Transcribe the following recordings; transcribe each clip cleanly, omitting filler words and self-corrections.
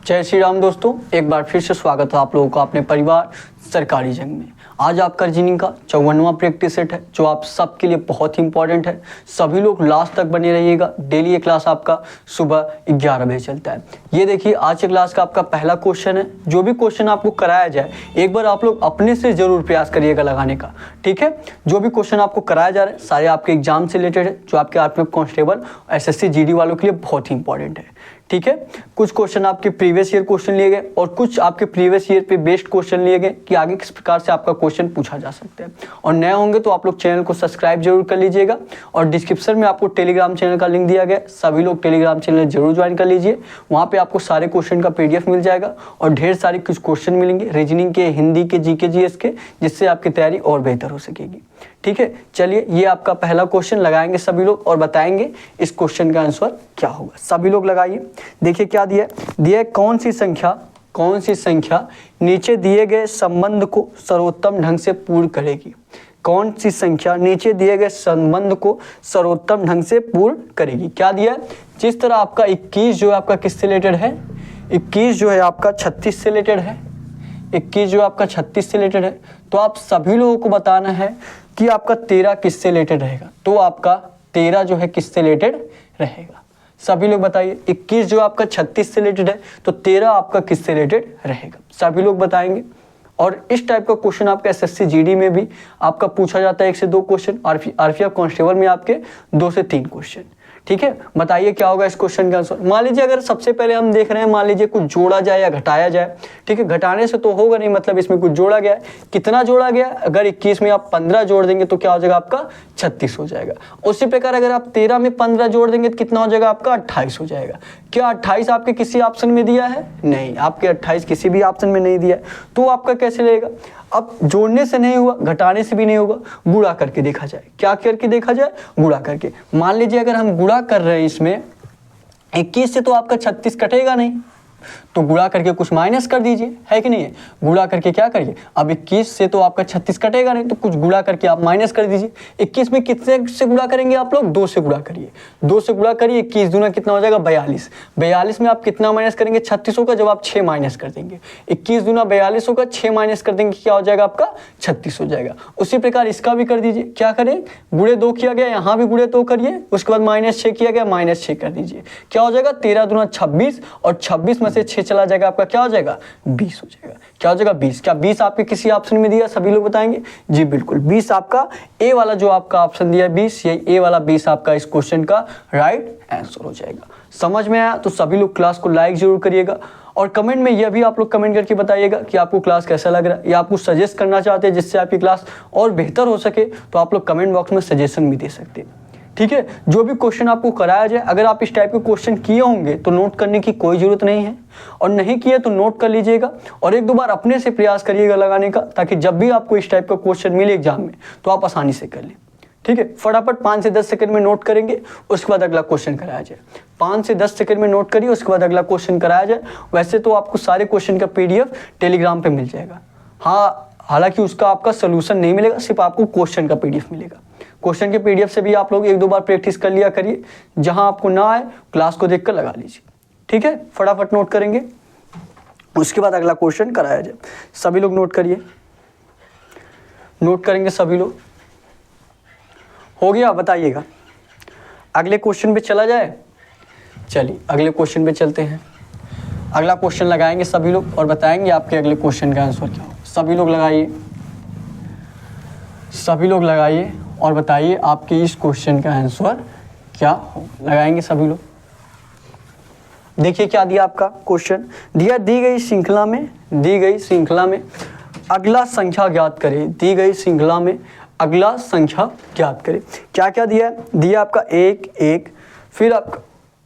जय श्री राम दोस्तों, एक बार फिर से स्वागत है आप लोगों का अपने परिवार सरकारी जंग में। आज आपका रीजनिंग का 54वां प्रैक्टिस सेट है जो आप सबके लिए बहुत ही इंपॉर्टेंट है। सभी लोग लास्ट तक बने रहिएगा। डेली ये क्लास आपका सुबह 11 बजे चलता है। ये देखिए आज के क्लास का आपका पहला क्वेश्चन है। जो भी क्वेश्चन आपको कराया जाए एक बार आप लोग अपने से जरूर प्रयास करिएगा लगाने का, ठीक है। जो भी क्वेश्चन आपको कराया जा रहा है सारे आपके एग्जाम से रिलेटेड है, जो आपके आरपीएफ कांस्टेबल एसएससी जीडी वालों के लिए बहुत ही इंपॉर्टेंट है, ठीक है। कुछ क्वेश्चन आपके प्रीवियस ईयर क्वेश्चन लिए गए और कुछ आपके प्रीवियस ईयर पे बेस्ड क्वेश्चन लिए गए कि आगे किस प्रकार से आपका क्वेश्चन पूछा जा सकता है। और नए होंगे तो आप लोग चैनल को सब्सक्राइब जरूर कर लीजिएगा और डिस्क्रिप्शन में आपको टेलीग्राम चैनल का लिंक दिया गया है। सभी लोग टेलीग्राम चैनल जरूर ज्वाइन कर लीजिए। वहाँ पे आपको सारे क्वेश्चन का पीडीएफ मिल जाएगा और ढेर सारे कुछ क्वेश्चन मिलेंगे रीजनिंग के, हिंदी के, जीके जीएस के, जिससे आपकी तैयारी और बेहतर हो सकेगी, ठीक है। चलिए ये आपका पहला क्वेश्चन लगाएंगे सभी लोग और बताएंगे इस क्वेश्चन का आंसर क्या होगा। सभी लोग लगाइए। देखिए क्या दिया है, कौन सी संख्या नीचे दिए गए संबंध को सर्वोत्तम ढंग से पूर्ण करेगी। कौन सी संख्या नीचे दिए गए संबंध को सर्वोत्तम ढंग से पूर्ण करेगी। क्या दिया है, जिस तरह आपका 21 जो है आपका किससे रिलेटेड है, 21 जो है आपका 36 से रिलेटेड है, 21 जो आपका 36 से रिलेटेड है, तो आप सभी लोगों को बताना है कि आपका 13 किससे रिलेटेड रहेगा। तो आपका 13 जो है किससे रिलेटेड रहेगा। सभी लोग बताइए। 21 जो आपका 36 से रिलेटेड है तो 13 आपका किससे रिलेटेड रहेगा। सभी लोग बताएंगे। और इस टाइप का क्वेश्चन आपका एसएससी जीडी में भी आपका पूछा जाता है 1 से 2 क्वेश्चन, आरपीएफ कांस्टेबल में आपके 2 से 3 क्वेश्चन, ठीक है। बताइए क्या होगा इस क्वेश्चन का आंसर। मान लीजिए अगर सबसे पहले हम देख रहे हैं, मान लीजिए कुछ जोड़ा जाए या घटाया जाए, ठीक है। घटाने से तो होगा नहीं, मतलब इसमें कुछ जोड़ा गया है। कितना जोड़ा गया, अगर 21 में आप 15 जोड़ देंगे तो क्या हो जाएगा आपका 36 हो जाएगा। उसी प्रकार अगर आप 13 में 15 जोड़ देंगे तो कितना हो जाएगा आपका 28 हो जाएगा। क्या 28 आपके किसी ऑप्शन में दिया है? नहीं, आपके 28 किसी भी ऑप्शन में नहीं दिया है। तो आपका कैसे रहेगा। अब जोड़ने से नहीं हुआ, घटाने से भी नहीं होगा, गुणा करके देखा जाए। क्या करके देखा जाए, गुणा करके। मान लीजिए अगर हम गुणा कर रहे हैं इसमें 21 से, तो आपका 36 कटेगा नहीं, तो गुणा करके कुछ माइनस कर दीजिए, है कि नहीं है। गुणा करके क्या करिए, अब 21 से तो आपका 36 कटेगा नहीं, तो कुछ गुणा करके आप माइनस कर दीजिए। 21 में कितने से गुणा करेंगे आप लोग, 2 से गुणा करिए। 2 से गुणा करिए, 21 दूना कितना हो जाएगा 42। 42 में आप कितना माइनस करेंगे 36 होगा, जब आप 6 माइनस कर देंगे। 21 दूना 42 होगा, 6 माइनस कर देंगे, क्या हो जाएगा आपका 36 हो जाएगा। उसी प्रकार इसका भी कर दीजिए। क्या करें, गुणे 2 किया गया, यहाँ भी गुणे 2 करिए, उसके बाद -6 किया गया, -6 कर दीजिए। क्या हो जाएगा 13 दूना 26 और 26 में से 6 चला जाएगा, आपका क्या हो जाएगा 20 हो जाएगा। क्या हो जाएगा 20। क्या 20 आपके किसी ऑप्शन में दिया, सभी लोग बताएंगे जी बिल्कुल। 20 आपका ए वाला जो आपका ऑप्शन दिया है 20, ये ए वाला 20 आपका इस क्वेश्चन का राइट आंसर हो जाएगा। समझ में आया तो सभी लोग क्लास को लाइक जरूर करिएगा और कमेंट में यह भी आप लोग कमेंट करके बताइएगा कि आपको क्लास कैसा लग रहा है या आपको सजेस्ट करना चाहते हैं जिससे आपकी क्लास और बेहतर हो सके, तो आप लोग कमेंट बॉक्स में सजेशन भी दे सकते हैं, ठीक है। जो भी क्वेश्चन आपको कराया जाए, अगर आप इस टाइप के क्वेश्चन किए होंगे तो नोट करने की कोई जरूरत नहीं है, और नहीं किए तो नोट कर लीजिएगा और 1-2 बार अपने से प्रयास करिएगा लगाने का, ताकि जब भी आपको इस टाइप का क्वेश्चन मिले एग्जाम में तो आप आसानी से कर लें, ठीक है। फटाफट 5 से 10 सेकंड में नोट करेंगे, उसके बाद अगला क्वेश्चन कराया जाए। 5 से 10 सेकंड में नोट करिए, उसके बाद अगला क्वेश्चन कराया जाए। वैसे तो आपको सारे क्वेश्चन का पीडीएफ टेलीग्राम पे मिल जाएगा। हाँ, हालांकि उसका आपका सोल्यूशन नहीं मिलेगा, सिर्फ आपको क्वेश्चन का पीडीएफ मिलेगा। क्वेश्चन के पीडीएफ से भी आप लोग 1-2 बार प्रैक्टिस कर लिया करिए। जहां आपको ना आए क्लास को देखकर लगा लीजिए, ठीक है। फटाफट नोट करेंगे, उसके बाद अगला क्वेश्चन कराया जाए। सभी लोग नोट करिए, नोट करेंगे सभी लोग। हो गया, बताइएगा। अगले क्वेश्चन पे चला जाए। चलिए अगले क्वेश्चन पे चलते हैं। अगला क्वेश्चन लगाएंगे सभी लोग और बताएंगे आपके अगले क्वेश्चन का आंसर क्या हो। सभी लोग लगाइए, सभी लोग लगाइए और बताइए आपके इस क्वेश्चन का आंसर क्या हो। लगाएंगे सभी लोग। देखिए क्या दिया आपका क्वेश्चन दिया, दी गई श्रृंखला में अगला संख्या ज्ञात करें। दी गई श्रृंखला में अगला संख्या ज्ञात करें। क्या क्या दिया है, दिया आपका 1 1, फिर आपका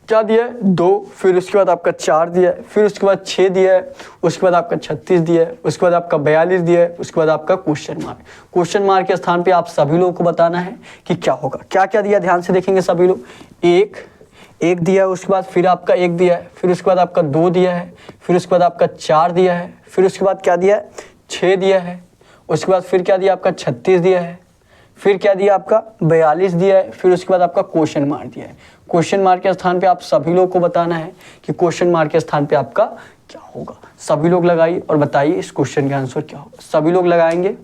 क्या दिया है 2, फिर उसके बाद आपका 4 दिया है, फिर उसके बाद 6 दिया है, उसके बाद आपका 36 दिया है, उसके बाद आपका 42 दिया है, उसके बाद आपका क्वेश्चन मार्क। क्वेश्चन मार्क के स्थान पे आप सभी लोगों को बताना है कि क्या होगा। क्या क्या दिया, ध्यान से देखेंगे सभी लोग। 1 दिया है, उसके बाद फिर आपका 1 दिया है, फिर उसके बाद आपका 2 दिया है, फिर उसके बाद आपका 4 दिया है, फिर उसके बाद क्या दिया है 6 दिया है, उसके बाद फिर क्या दिया आपका 36 दिया है, फिर क्या दिया आपका 42 दिया है, फिर उसके बाद आपका क्वेश्चन मार्क दिया है। क्वेश्चन मार्क के स्थान पे आप सभी लोगों को बताना है कि क्वेश्चन मार्क के स्थान पे आपका क्या होगा? सभी लोग लगाइए और बताइए इस क्वेश्चन का आंसर क्या होगा। सभी लोग लगाएंगे,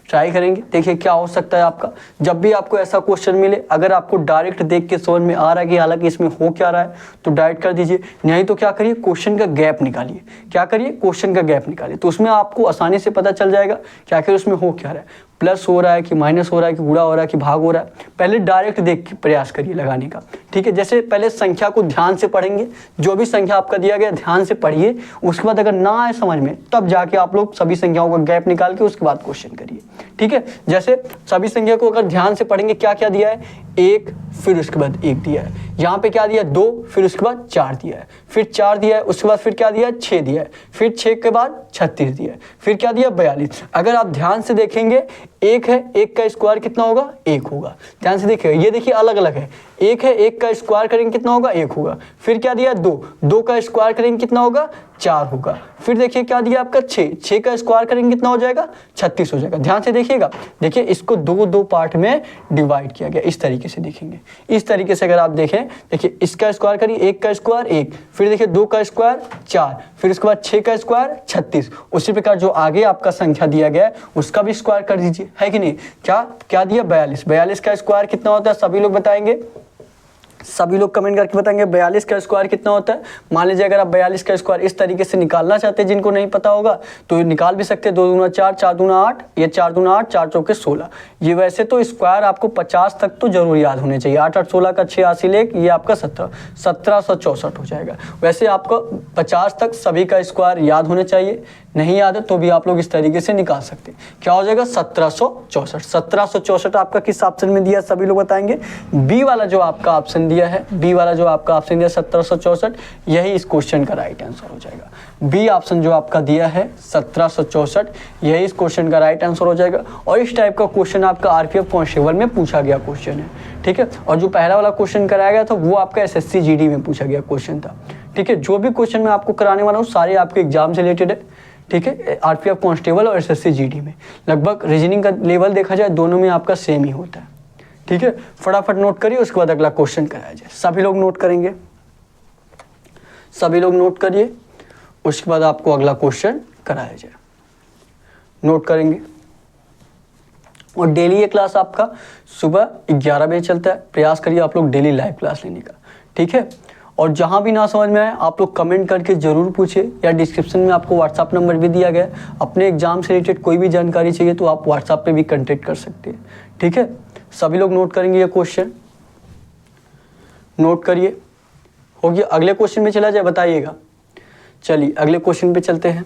ट्राई करेंगे, देखिए क्या हो सकता है आपका। जब भी आपको ऐसा क्वेश्चन मिले, अगर आपको डायरेक्ट देख के समझ में आ रहा है कि हालांकि इसमें हो क्या रहा है तो डायरेक्ट कर दीजिए, नहीं तो क्या करिए, क्वेश्चन का गैप निकालिए। क्या करिए? क्वेश्चन का गैप निकालिए, तो उसमें आपको आसानी से पता चल जाएगा क्या आखिर उसमें हो क्या रहा है, प्लस हो रहा है कि माइनस हो रहा है कि गुणा हो रहा है कि भाग हो रहा है। पहले डायरेक्ट देख के प्रयास करिए लगाने का, ठीक है। जैसे पहले संख्या को ध्यान से पढ़ेंगे, जो भी संख्या आपका दिया गया ध्यान से पढ़िए, उसके बाद अगर ना आए समझ में तब जाके आप लोग सभी संख्याओं का गैप निकाल के उसके बाद क्वेश्चन करिए, ठीक है। जैसे सभी संख्या को अगर ध्यान से पढ़ेंगे, क्या क्या दिया है, 1 फिर उसके बाद 1 दिया है, यहाँ पे क्या दिया है 2 फिर उसके बाद 4 दिया है, फिर 4 दिया है, उसके बाद फिर क्या दिया है 6 दिया है, फिर 6 के बाद 36 दिया है, फिर क्या दिया 42। अगर आप ध्यान से देखेंगे 1 है, 1 का स्क्वायर कितना होगा 1 होगा। ध्यान से देखिएगा, ये देखिए अलग अलग है, 1 है, 1 का स्क्वायर करेंगे कितना होगा 1 होगा। फिर क्या दिया 2 का स्क्वायर करेंगे कितना होगा 4 होगा। फिर देखिए क्या दिया आपका 6 का स्क्वायर करेंगे कितना हो जाएगा 36 हो जाएगा। ध्यान से देखिएगा, देखिए इसको दो पार्ट में डिवाइड किया गया, इस तरीके से देखेंगे। इस तरीके से अगर आप देखें, देखिए इसका स्क्वायर करिए, 1 का स्क्वायर 1, फिर देखिए 2 का स्क्वायर 4, फिर उसके बाद 6 का स्क्वायर 36। उसी प्रकार जो आगे आपका संख्या दिया गया है उसका भी स्क्वायर कर दीजिए, है कि नहीं। क्या दिया 42 का स्क्वायर कितना होता है, सभी लोग बताएंगे, सभी लोग कमेंट करके बताएंगे 42 का स्क्वायर कितना होता है। मान लीजिए अगर आप 42 का स्क्वायर इस तरीके से निकालना चाहते हैं, जिनको नहीं पता होगा तो निकाल भी सकते हैं। 2 दूना 4, 4 दूना 8, ये 4 दूना 8, 4 चौके 16। ये वैसे तो स्क्वायर आपको 50 तक तो जरूर याद होने चाहिए। 8 8 16 का 86 लेक, ये आपका 1764 हो जाएगा। वैसे आपको 50 तक सभी का स्क्वायर याद होने चाहिए, नहीं याद है तो भी आप लोग इस तरीके से निकाल सकते हैं। क्या हो जाएगा 1764। 1764 आपका किस ऑप्शन में दिया, सभी लोग बताएंगे। बी वाला जो आपका ऑप्शन दिया है, बी वाला जो आपका ऑप्शन दिया 1764, यही इस क्वेश्चन का राइट आंसर हो जाएगा। बी ऑप्शन जो आपका दिया है 1764, यही इस क्वेश्चन का राइट आंसर हो जाएगा। और इस टाइप का क्वेश्चन आपका आरपीएफ कांस्टेबल में पूछा गया क्वेश्चन है, ठीक है। और जो पहला वाला क्वेश्चन कराया गया था वो आपका एसएससी जीडी में पूछा गया क्वेश्चन था, ठीक है। जो भी क्वेश्चन मैं आपको कराने वाला हूँ सारे आपके एग्जाम से रिलेटेड है, ठीक है। आरपीएफ कांस्टेबल और एसएससी जीडी में लगभग रीजनिंग का लेवल देखा जाए दोनों में आपका सेम ही होता है, ठीक है। फटाफट नोट करिए, उसके बाद अगला क्वेश्चन कराया जाए। सभी लोग नोट करेंगे, सभी लोग नोट करिए, उसके बाद आपको अगला क्वेश्चन कराया जाए। नोट करेंगे। और डेली ये क्लास आपका सुबह 11 बजे चलता है। प्रयास करिए आप लोग डेली लाइव क्लास लेने का, ठीक है। और जहाँ भी ना समझ में आए आप लोग कमेंट करके ज़रूर पूछिए, या डिस्क्रिप्शन में आपको व्हाट्सअप नंबर भी दिया गया है। अपने एग्जाम से रिलेटेड कोई भी जानकारी चाहिए तो आप व्हाट्सअप पे भी कांटेक्ट कर सकते हैं, ठीक है। सभी लोग नोट करेंगे, ये क्वेश्चन नोट करिए। हो गया, अगले क्वेश्चन में चला जाए, बताइएगा। चलिए अगले क्वेश्चन पे चलते हैं।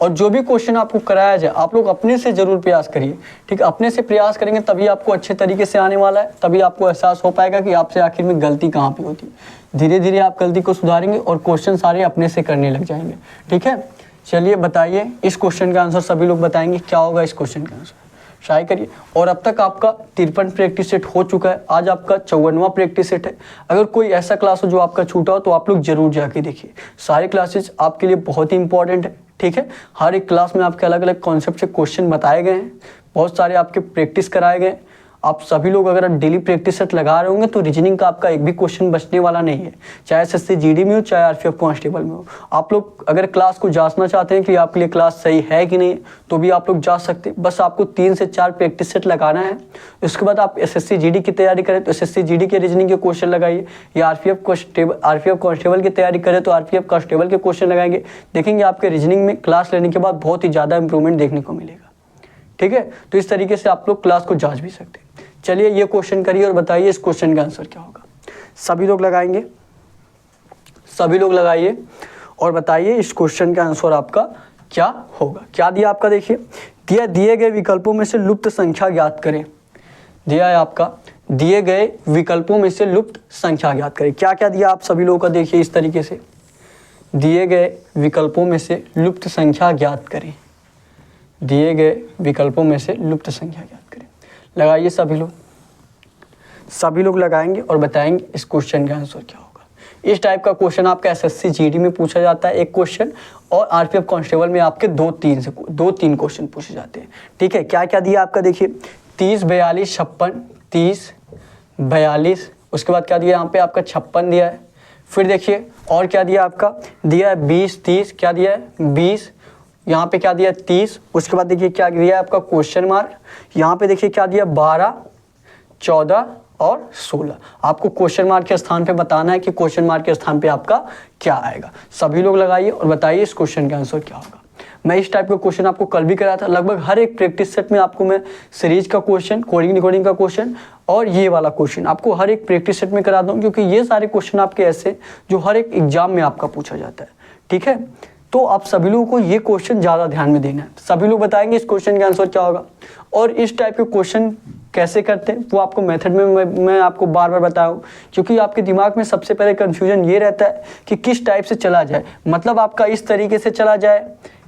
और जो भी क्वेश्चन आपको कराया जाए आप लोग अपने से जरूर प्रयास करिए, ठीक है। अपने से प्रयास करेंगे तभी आपको अच्छे तरीके से आने वाला है, तभी आपको एहसास हो पाएगा कि आपसे आखिर में गलती कहाँ पे होती है। धीरे धीरे आप गलती को सुधारेंगे और क्वेश्चन सारे अपने से करने लग जाएंगे, ठीक है। चलिए बताइए इस क्वेश्चन का आंसर, सभी लोग बताएंगे क्या होगा इस क्वेश्चन का आंसर, ट्राई करिए। और अब तक आपका 53 प्रैक्टिस सेट हो चुका है, आज आपका 54वां प्रैक्टिस सेट है। अगर कोई ऐसा क्लास हो जो आपका छूटा हो तो आप लोग जरूर जाके देखिए। सारे क्लासेस आपके लिए बहुत ही इंपॉर्टेंट है, ठीक है। हर एक क्लास में आपके अलग अलग कॉन्सेप्ट से क्वेश्चन बताए गए हैं, बहुत सारे आपके प्रैक्टिस कराए गए। आप सभी लोग अगर डेली प्रैक्टिस सेट लगा रहे होंगे तो रीजनिंग का आपका एक भी क्वेश्चन बचने वाला नहीं है, चाहे एसएससी जीडी में हो चाहे आरपीएफ कांस्टेबल में हो। आप लोग अगर क्लास को जांचना चाहते हैं कि आपके लिए क्लास सही है कि नहीं तो भी आप लोग जांच सकते हैं। बस आपको 3 से 4 प्रैक्टिस सेट लगाना है। उसके बाद आप एसएससी जीडी की तैयारी करें तो एसएससी जीडी के रीजनिंग के क्वेश्चन लगाइए, या आरपीएफ कांस्टेबल की तैयारी करें तो आरपीएफ कांस्टेबल के क्वेश्चन लगाएंगे। देखेंगे आपके रीजनिंग में क्लास लेने के बाद बहुत ही ज़्यादा इंप्रूवमेंट देखने को मिलेगा, ठीक है। तो इस तरीके से आप लोग क्लास को जांच भी सकते हैं। चलिए ये क्वेश्चन करिए और बताइए इस क्वेश्चन का आंसर क्या होगा। सभी लोग लगाएंगे, सभी लोग लगाइए और बताइए इस क्वेश्चन का आंसर आपका क्या होगा। क्या दिया आपका, देखिए दिए गए विकल्पों में से लुप्त संख्या ज्ञात करें। दिया है आपका दिए गए विकल्पों में से लुप्त संख्या ज्ञात करें। क्या क्या दिया आप सभी लोगों का देखिए इस तरीके से, दिए गए विकल्पों में से लुप्त संख्या ज्ञात करें। दिए गए विकल्पों में से लुप्त संख्या ज्ञात करें। लगाइए सभी लोग लगाएंगे और बताएंगे इस क्वेश्चन का आंसर क्या होगा। इस टाइप का क्वेश्चन आपका एसएससी जीडी में पूछा जाता है एक क्वेश्चन, और आरपीएफ कांस्टेबल में आपके 2-3 क्वेश्चन पूछे जाते हैं, ठीक है। क्या क्या दिया आपका देखिए 30 42 56, 30 42, उसके बाद क्या दिया यहाँ पे आपका 56 दिया है, फिर देखिए और क्या दिया आपका, दिया है 20 30, क्या दिया है 20, यहाँ पे क्या दिया है 30, उसके बाद देखिए क्या दिया है आपका क्वेश्चन मार्क, यहाँ पे देखिए क्या दिया 12 14 और 16। आपको क्वेश्चन मार्क के स्थान पे बताना है कि क्वेश्चन मार्क के स्थान पे आपका क्या आएगा। सभी लोग लगाइए और बताइए इस क्वेश्चन का आंसर क्या होगा। मैं इस टाइप का क्वेश्चन आपको कल भी कराया था। लगभग हर एक प्रैक्टिस सेट में आपको मैं सीरीज का क्वेश्चन, कोडिंग डिकोडिंग का क्वेश्चन और ये वाला क्वेश्चन आपको हर एक प्रैक्टिस सेट में करा दूँ, क्योंकि ये सारे क्वेश्चन आपके ऐसे जो हर एक एग्जाम में आपका पूछा जाता है। ठीक है, तो आप सभी लोगों को ये क्वेश्चन ज़्यादा ध्यान में देना है। सभी लोग बताएंगे इस क्वेश्चन का आंसर क्या होगा। और इस टाइप के क्वेश्चन कैसे करते हैं वो आपको मेथड में मैं आपको बार बार बताऊँ, क्योंकि आपके दिमाग में सबसे पहले कन्फ्यूजन ये रहता है कि किस टाइप से चला जाए। मतलब आपका इस तरीके से चला जाए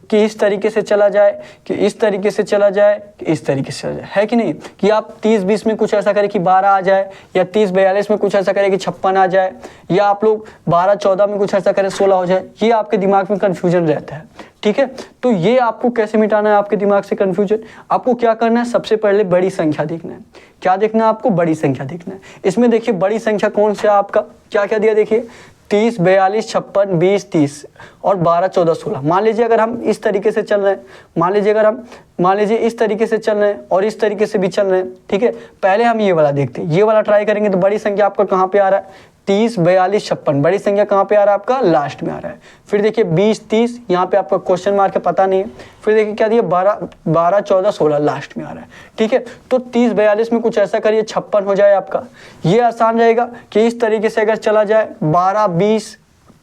कि इस तरीके से चला जाए, कि इस तरीके से चला जाए, कि इस तरीके से चला जाए, है कि नहीं। कि आप 30-20 में कुछ ऐसा करें कि 12 आ जाए, या 30-42 में कुछ ऐसा करें कि 56 आ जाए, या आप लोग 12-14 में कुछ ऐसा करें 16 हो जाए। ये आपके दिमाग में कन्फ्यूजन रहता है। ठीक है, तो ये आपको कैसे मिटाना है आपके दिमाग से कन्फ्यूजन। आपको क्या करना है, सबसे पहले बड़ी संख्या देखना है। क्या देखना है आपको, बड़ी संख्या देखना है। इसमें देखिए बड़ी संख्या कौन सा है आपका, क्या क्या दिया देखिए 30 42 56 20 30 और 12 14 16। मान लीजिए अगर हम इस तरीके से चल रहे हैं, मान लीजिए इस तरीके से चल रहे हैं और इस तरीके से भी चल रहे हैं। ठीक है, पहले हम ये वाला देखते हैं, ये वाला ट्राई करेंगे। तो बड़ी संख्या आपका कहाँ पे आ रहा है 30 42 56, बड़ी संख्या कहाँ पे आ रहा है आपका लास्ट में आ रहा है। फिर देखिए 20 30, यहाँ पे आपका क्वेश्चन मार्क है पता नहीं है। फिर देखिए क्या दिया 12 14 16 लास्ट में आ रहा है। ठीक है, तो 30 42 में कुछ ऐसा करिए 56 हो जाए आपका। ये आसान रहेगा कि इस तरीके से अगर चला जाए 12 20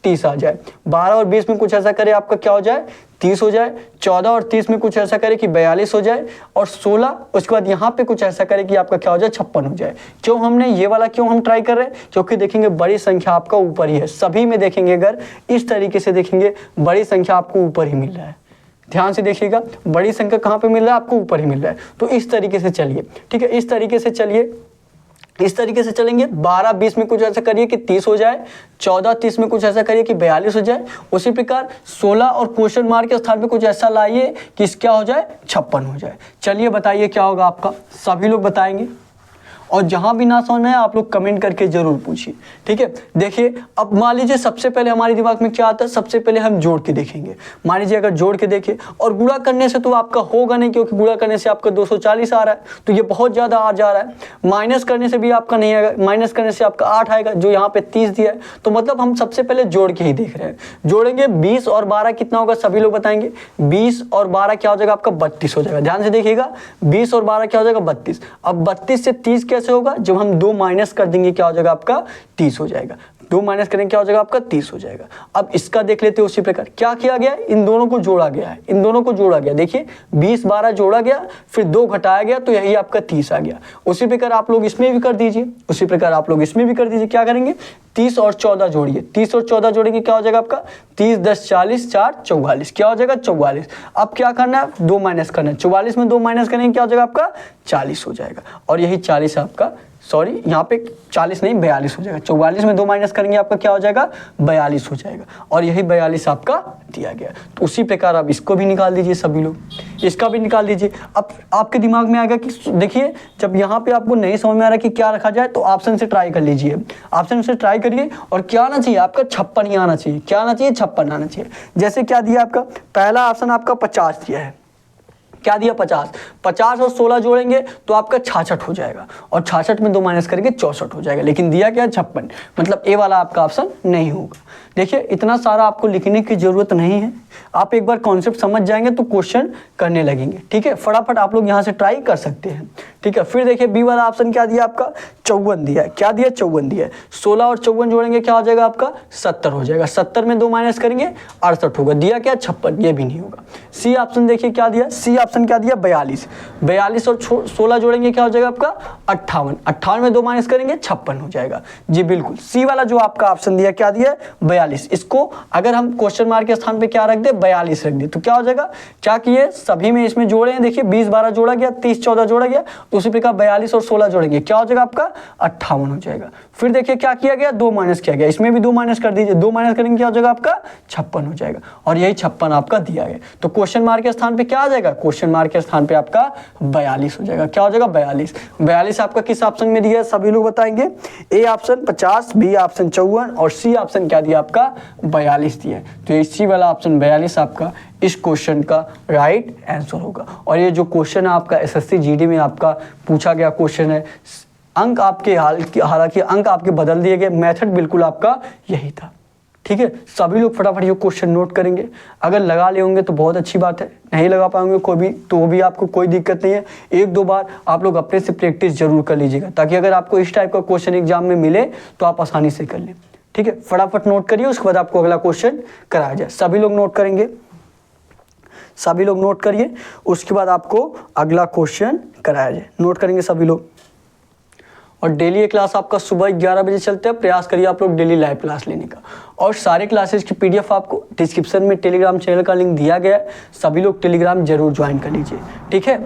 30 आ जाए। 12 और 20 में कुछ ऐसा करे आपका क्या हो जाए 30 हो जाए। 14 और 30 में कुछ ऐसा करे कि 42 हो जाए। और 16 उसके बाद यहाँ पे कुछ ऐसा करे कि आपका क्या हो जाए 56 हो जाए। क्यों हमने ये वाला क्यों हम ट्राई कर रहे हैं, क्योंकि देखेंगे बड़ी संख्या आपका ऊपर ही है। सभी में देखेंगे अगर इस तरीके से देखेंगे बड़ी संख्या आपको ऊपर ही मिल रहा है। ध्यान से देखिएगा, बड़ी संख्या कहाँ पे मिल रहा है आपको ऊपर ही मिल रहा है। तो इस तरीके से चलिए। ठीक है, इस तरीके से चलिए, इस तरीके से चलेंगे। 12 20 में कुछ ऐसा करिए कि 30 हो जाए। 14 30 में कुछ ऐसा करिए कि 42 हो जाए। उसी प्रकार 16 और क्वेश्चन मार्क के स्थान पे कुछ ऐसा लाइए कि क्या हो जाए 56 हो जाए। चलिए बताइए क्या होगा आपका, सभी लोग बताएंगे। और जहां भी ना समझ में आए आप लोग कमेंट करके जरूर पूछिए। ठीक है, देखिए अब मान लीजिए सबसे पहले हमारे दिमाग में क्या आता है, सबसे पहले हम जोड़ के देखेंगे। मान लीजिए अगर जोड़ के देखें और गुणा करने से तो आपका होगा नहीं, क्योंकि गुणा करने से आपका 240 आ रहा है, तो ये बहुत ज़्यादा आ जा रहा है। माइनस करने से भी आपका नहीं आएगा, माइनस करने से आपका 8 आएगा, जो यहाँ पे 30 दिया है। तो मतलब हम सबसे पहले जोड़ के ही देख रहे हैं। जोड़ेंगे 20 और 12 कितना होगा, सभी लोग बताएंगे। 20 और 12 क्या हो जाएगा आपका 32 हो जाएगा। ध्यान से देखिएगा, 20 और 12 क्या हो जाएगा 32। अब 32 से 30 कैसे होगा, जब हम 2 माइनस कर देंगे क्या हो जाएगा आपका 30 हो जाएगा। 2 माइनस करेंगे क्या हो जाएगा आपका 30 हो जाएगा। अब इसका देख लेते हैं उसी प्रकार क्या किया गया, इन दोनों को जोड़ा गया है, इन दोनों को जोड़ा गया। देखिए 20 12 जोड़ा गया, फिर 2 घटाया गया, तो यही आपका 30 आ गया। उसी प्रकार आप लोग इसमें भी कर दीजिए, उसी प्रकार आप लोग इसमें भी कर दीजिए। क्या करेंगे 30 और 14 जोड़िए, 30 और 14 जोड़ेंगे क्या हो जाएगा आपका 30 10 40 4 44, क्या हो जाएगा 44। अब क्या करना है 2 माइनस करना है, 44 में 2 माइनस करेंगे क्या हो जाएगा आपका 40 हो जाएगा। और यही 40 आपका, सॉरी यहाँ पे 40 नहीं 42 हो जाएगा। 44 में 2 माइनस करेंगे आपका क्या हो जाएगा 42 हो जाएगा। और यही 42 आपका दिया गया। तो उसी प्रकार आप इसको भी निकाल दीजिए, सभी लोग इसका भी निकाल दीजिए। अब आपके दिमाग में आएगा कि देखिए जब यहाँ पे आपको नहीं समझ में आ रहा कि क्या रखा जाए, तो ऑप्शन से ट्राई कर लीजिए। ऑप्शन से ट्राई करिए और क्या आना चाहिए आपका 56 ही आना चाहिए। क्या आना चाहिए 56 आना चाहिए। जैसे क्या दिया आपका, पहला ऑप्शन आपका 50 दिया है, क्या दिया 50 50 और 16 जोड़ेंगे तो आपका 66 हो जाएगा। और 66 में 2 माइनस करेंगे 64 हो जाएगा। लेकिन दिया क्या 56, मतलब ए वाला आपका ऑप्शन नहीं होगा। देखिए इतना सारा आपको लिखने की जरूरत नहीं है, आप एक बार कॉन्सेप्ट समझ जाएंगे तो क्वेश्चन करने लगेंगे। ठीक है, फटाफट आप लोग यहाँ से ट्राई कर सकते हैं। ठीक है, फिर देखिए बी वाला ऑप्शन क्या दिया आपका 54 दिया है। क्या दिया 54 दिया है। 16 और 54 जोड़ेंगे क्या हो जाएगा आपका 70 हो जाएगा। 70 में 2 माइनस करेंगे 68 होगा। दिया क्या 56, ये भी नहीं होगा। सी ऑप्शन देखिए क्या दिया, सी ऑप्शन क्या दिया 42। 42 और 16 जोड़ेंगे क्या हो जाएगा आपका 58। 58 में 2 माइनस करेंगे 56 हो जाएगा। जी बिल्कुल, सी वाला जो आपका ऑप्शन दिया क्या दिया 42। इसको अगर हम क्वेश्चन मार्क के स्थान पे क्या रख दे 42 रख दे, तो क्या हो जाएगा, क्या किए सभी में इसमें जोड़े हैं, देखिए 20 12 जोड़ा गया, 30 14 जोड़ा गया, तो उसी प्रकार 42 और 16 जोड़ेंगे, क्या हो जाएगा आपका 58 हो जाएगा। फिर देखिए क्या किया गया, 2 माइनस किया गया, इसमें भी 2 माइनस कर दीजिए, 2 माइनस करेंगे क्या हो जाएगा आपका 56 हो जाएगा, और यही 56 आपका दिया गया। तो क्वेश्चन मार्क के स्थान पे क्या आ जाएगा, क्वेश्चन मार्क के स्थान पे आपका 42 हो जाएगा। क्या हो जाएगा 42 आपका किस ऑप्शन में दिया है सभी लोग बताएंगे, ए ऑप्शन 50, बी ऑप्शन 54 और सी ऑप्शन क्या दिया आपका 42 दिया है। तो ये सी वाला ऑप्शन 42 आपका इस क्वेश्चन का राइट आंसर होगा। और ये जो क्वेश्चन है आपका एसएससी जीडी में आपका पूछा गया क्वेश्चन है, अंक आपके हालांकि अंक आपके बदल दिए गए, मेथड बिल्कुल आपका यही था। ठीक है, सभी लोग फटाफट ये क्वेश्चन नोट करेंगे, अगर लगा ले होंगे तो बहुत अच्छी बात है, नहीं लगा पाएंगे कोई भी तो भी आपको कोई दिक्कत नहीं है। एक दो बार आप लोग अपने से प्रैक्टिस जरूर कर लीजिएगा, ताकि अगर आपको इस टाइप का क्वेश्चन एग्जाम में मिले तो आप आसानी से कर लें। ठीक है, फटाफट नोट करिए, उसके बाद आपको अगला क्वेश्चन कराया जाए। सभी लोग नोट करेंगे, सभी लोग नोट करिए, उसके बाद आपको अगला क्वेश्चन कराया जाए। नोट करेंगे सभी लोग। और डेली ये क्लास आपका सुबह 11 बजे चलते हैं, प्रयास करिए आप लोग डेली लाइव क्लास लेने का। और सारे क्लासेस की पीडीएफ आपको डिस्क्रिप्शन में टेलीग्राम चैनल का लिंक दिया गया है, सभी लोग टेलीग्राम जरूर ज्वाइन कर लीजिए। ठीक है,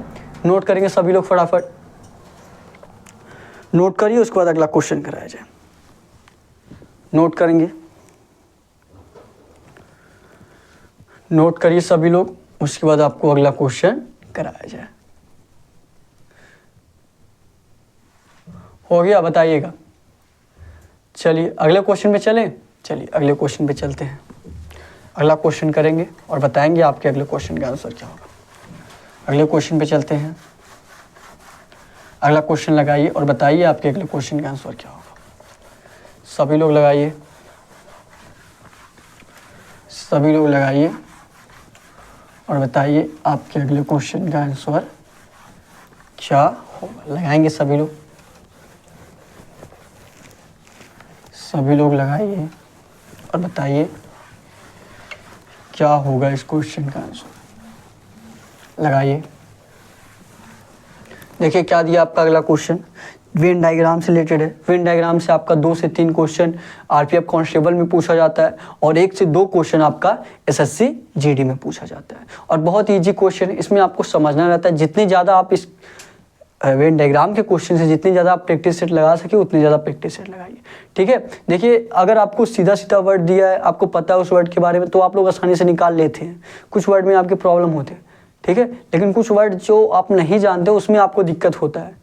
नोट करेंगे सभी लोग, फटाफट नोट करिए, उसके बाद अगला क्वेश्चन कराया जाए। नोट करेंगे, नोट करिए सभी लोग, उसके बाद आपको अगला क्वेश्चन कराया जाए। हो गया, बताइएगा। चलिए अगले क्वेश्चन पे चलें, चलिए अगले क्वेश्चन पे चलते हैं। अगला क्वेश्चन करेंगे और बताएंगे आपके अगले क्वेश्चन का आंसर क्या होगा। अगले क्वेश्चन पे चलते हैं, अगला क्वेश्चन लगाइए और बताइए आपके अगले क्वेश्चन का आंसर क्या होगा। सभी लोग लगाइए, सभी लोग लगाइए और बताइए आपके अगले क्वेश्चन का आंसर क्या होगा। लगाएंगे सभी लोग, सभी लोग लगाइए और बताइए क्या होगा इस क्वेश्चन का आंसर। लगाइए, देखिए क्या दिया आपका अगला क्वेश्चन, वेन डायग्राम से रिलेटेड है। वेन डायग्राम से आपका 2 से 3 क्वेश्चन आरपीएफ कांस्टेबल में पूछा जाता है और 1 से 2 क्वेश्चन आपका एसएससी जीडी में पूछा जाता है। और बहुत इजी क्वेश्चन है, इसमें आपको समझना रहता है। जितनी ज़्यादा आप इस वेन डायग्राम के क्वेश्चन से जितनी ज़्यादा आप प्रैक्टिस सेट लगा सके उतनी ज़्यादा प्रैक्टिस सेट लगाइए। ठीक है, देखिए अगर आपको सीधा सीधा वर्ड दिया है, आपको पता है उस वर्ड के बारे में, तो आप लोग आसानी से निकाल लेते हैं। कुछ वर्ड में आपके प्रॉब्लम होते हैं, ठीक है, लेकिन कुछ वर्ड जो आप नहीं जानते उसमें आपको दिक्कत होता है।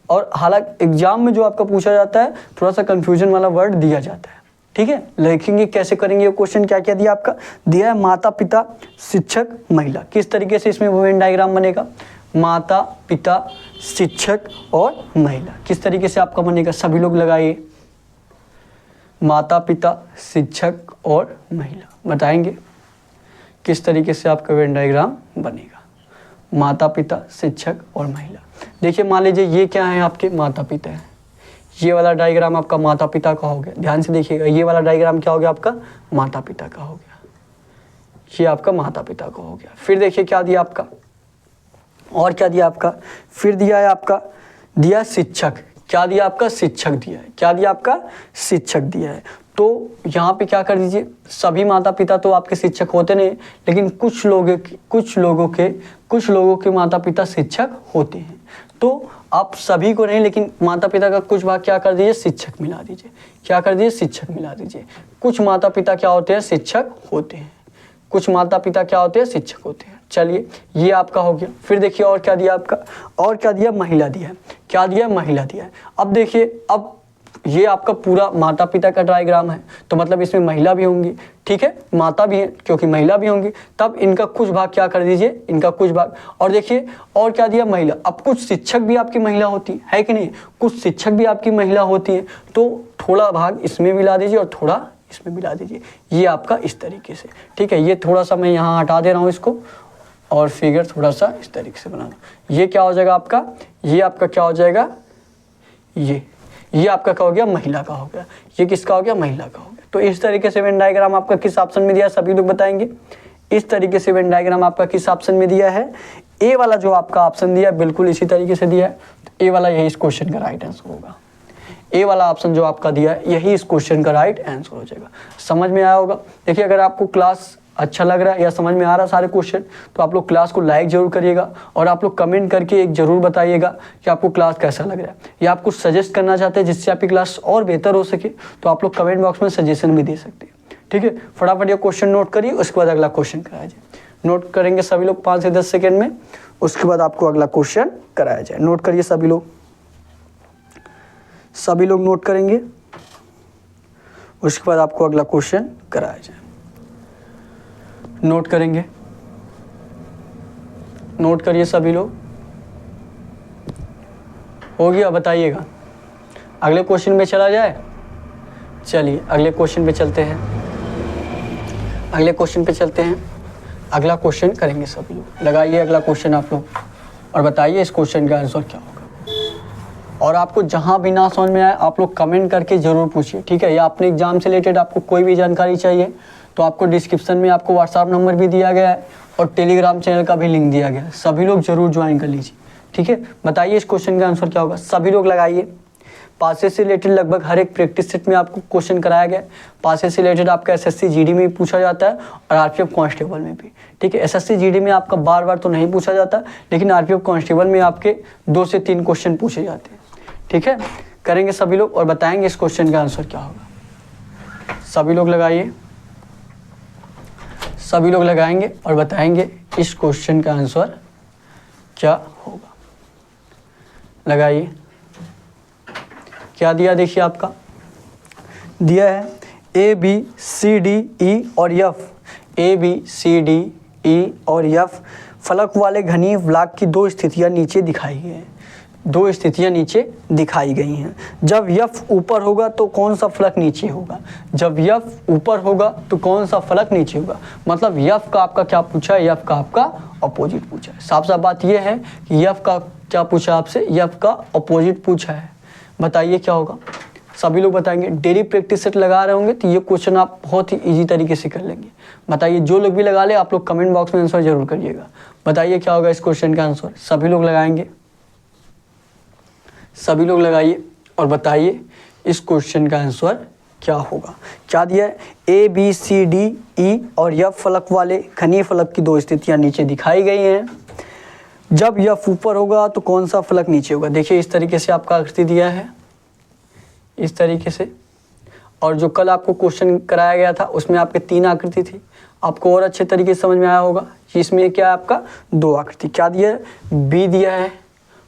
और हालांकि एग्जाम में जो आपका पूछा जाता है थोड़ा सा कन्फ्यूजन वाला वर्ड दिया जाता है। ठीक है, लिखेंगे कैसे करेंगे ये क्वेश्चन, क्या क्या दिया आपका, दिया है माता पिता शिक्षक महिला। किस तरीके से इसमें वेन डायग्राम बनेगा, माता पिता शिक्षक और महिला, किस तरीके से आपका बनेगा। सभी लोग लगाइए, माता पिता शिक्षक और महिला, बताएंगे किस तरीके से आपका वेन डायग्राम बनेगा। माता पिता शिक्षक और महिला। देखिए मान लीजिए ये क्या है, आपके माता पिता है, ये वाला डायग्राम आपका माता पिता का हो गया। ध्यान से देखिएगा, ये वाला डायग्राम क्या हो गया आपका, माता पिता का हो गया, ये आपका माता पिता का हो गया। फिर देखिए क्या दिया आपका, और क्या दिया आपका, फिर दिया है आपका, दिया शिक्षक। क्या दिया आपका, शिक्षक दिया है। क्या दिया आपका, शिक्षक दिया है। तो यहाँ पे क्या कर दीजिए, सभी माता पिता तो आपके शिक्षक होते नहीं, लेकिन कुछ लोगों के माता पिता शिक्षक होते हैं। तो आप सभी को नहीं, लेकिन माता पिता का कुछ भाग क्या कर दीजिए, शिक्षक मिला दीजिए। क्या कर दीजिए, शिक्षक मिला दीजिए। कुछ माता पिता क्या होते हैं, शिक्षक होते हैं। कुछ माता पिता क्या होते हैं, शिक्षक होते हैं। चलिए ये आपका हो गया। फिर देखिए और क्या दिया आपका, और क्या दिया, महिला दिया है। क्या दिया, महिला दिया है। अब देखिए, अब ये आपका पूरा माता पिता का डायग्राम है, तो मतलब इसमें महिला भी होंगी। ठीक है, माता भी है क्योंकि महिला भी होंगी, तब इनका कुछ भाग क्या कर दीजिए, इनका कुछ भाग। और देखिए और क्या दिया, महिला। अब कुछ शिक्षक भी आपकी महिला होती है कि नहीं, कुछ शिक्षक भी आपकी महिला होती है, तो थोड़ा भाग इसमें मिला दीजिए और थोड़ा इसमें मिला दीजिए। ये आपका इस तरीके से। ठीक है, ये थोड़ा सा मैं यहाँ हटा दे रहा हूँ इसको, और फिगर थोड़ा सा इस तरीके से बना दो। ये क्या हो जाएगा आपका, ये आपका क्या हो जाएगा, ये आपका क्या हो गया, महिला का हो गया। ये किसका हो गया, महिला का हो गया। तो इस तरीके से वेन डायग्राम आपका किस ऑप्शन में दिया है, सभी लोग बताएंगे। इस तरीके से वेन डायग्राम आपका किस ऑप्शन में दिया है, ए वाला जो आपका ऑप्शन दिया है बिल्कुल इसी तरीके से दिया है। तो ए वाला यही इस क्वेश्चन का राइट आंसर होगा। ए वाला ऑप्शन जो आपका दिया है यही इस क्वेश्चन का राइट आंसर हो जाएगा। समझ में आया होगा। देखिए अगर आपको क्लास अच्छा लग रहा है या समझ में आ रहा है सारे क्वेश्चन, तो आप लोग क्लास को लाइक जरूर करिएगा और आप लोग कमेंट करके एक जरूर बताइएगा कि आपको क्लास कैसा लग रहा है, या आप कुछ सजेस्ट करना चाहते हैं जिससे आपकी क्लास और बेहतर हो सके, तो आप लोग कमेंट बॉक्स में सजेशन भी दे सकते हैं। ठीक है, फटाफट ये क्वेश्चन नोट करिए, उसके बाद अगला क्वेश्चन कराया जाए। नोट करेंगे सभी लोग 5 से 10 सेकेंड में, उसके बाद आपको अगला क्वेश्चन कराया जाए। नोट करिए सभी लोग नोट करेंगे, उसके बाद आपको अगला क्वेश्चन कराया जाए। नोट करेंगे, नोट करिए सभी लोग। हो गया, बताइएगा। अगले क्वेश्चन में चला जाए। चलिए अगले क्वेश्चन पे चलते हैं, अगले क्वेश्चन पे चलते हैं। अगला क्वेश्चन करेंगे सभी लोग। लगाइए अगला क्वेश्चन आप लोग और बताइए इस क्वेश्चन का आंसर क्या होगा। और आपको जहां भी ना समझ में आए आप लोग कमेंट करके जरूर पूछिए, ठीक है। या अपने एग्जाम से रिलेटेड आपको कोई भी जानकारी चाहिए तो आपको डिस्क्रिप्शन में आपको व्हाट्सएप नंबर भी दिया गया है और टेलीग्राम चैनल का भी लिंक दिया गया है, सभी लोग जरूर ज्वाइन कर लीजिए, ठीक है। बताइए इस क्वेश्चन का आंसर क्या होगा, सभी लोग लगाइए। पासेस से रिलेटेड लगभग हर एक प्रैक्टिस सेट में आपको क्वेश्चन कराया गया। पासेस से रिलेटेड आपका एसएससी जीडी में भी पूछा जाता है और आरपीएफ कांस्टेबल में भी, ठीक है। एसएससी जीडी में आपका बार बार तो नहीं पूछा जाता, लेकिन आरपीएफ कांस्टेबल में आपके 2 से 3 क्वेश्चन पूछे जाते हैं, ठीक है। करेंगे सभी लोग और बताएंगे इस क्वेश्चन का आंसर क्या होगा। सभी लोग लगाइए, सभी लोग लगाएंगे और बताएंगे इस क्वेश्चन का आंसर क्या होगा। लगाइए, क्या दिया देखिए, आपका दिया है ABCDE और F। ABCDE और F फलक वाले घनीय ब्लॉक की 2 स्थितियां नीचे दिखाई गई हैं। 2 स्थितियां नीचे दिखाई गई हैं। जब F ऊपर होगा तो कौन सा फलक नीचे होगा। जब F ऊपर होगा तो कौन सा फलक नीचे होगा। मतलब F का आपका क्या पूछा है, F का आपका अपोजिट पूछा है। साफ साफ बात यह है कि F का क्या पूछा आपसे, F का अपोजिट पूछा है। बताइए क्या होगा, सभी लोग बताएंगे। डेली प्रैक्टिस सेट लगा रहे होंगे तो ये क्वेश्चन आप बहुत ही इजी तरीके से कर लेंगे। बताइए, जो लोग भी लगा ले आप लोग कमेंट बॉक्स में आंसर जरूर करिएगा। बताइए क्या होगा इस क्वेश्चन का आंसर, सभी लोग लगाएंगे। सभी लोग लगाइए और बताइए इस क्वेश्चन का आंसर क्या होगा। क्या दिया है, ABCDE और F फलक वाले घनीय फलक की 2 स्थितियां नीचे दिखाई गई हैं। जब F ऊपर होगा तो कौन सा फलक नीचे होगा। देखिए इस तरीके से आपका आकृति दिया है, इस तरीके से। और जो कल आपको क्वेश्चन कराया गया था उसमें आपके 3 आकृति थी, आपको और अच्छे तरीके से समझ में आया होगा। इसमें क्या है आपका 2 आकृति। क्या दिया है, B दिया है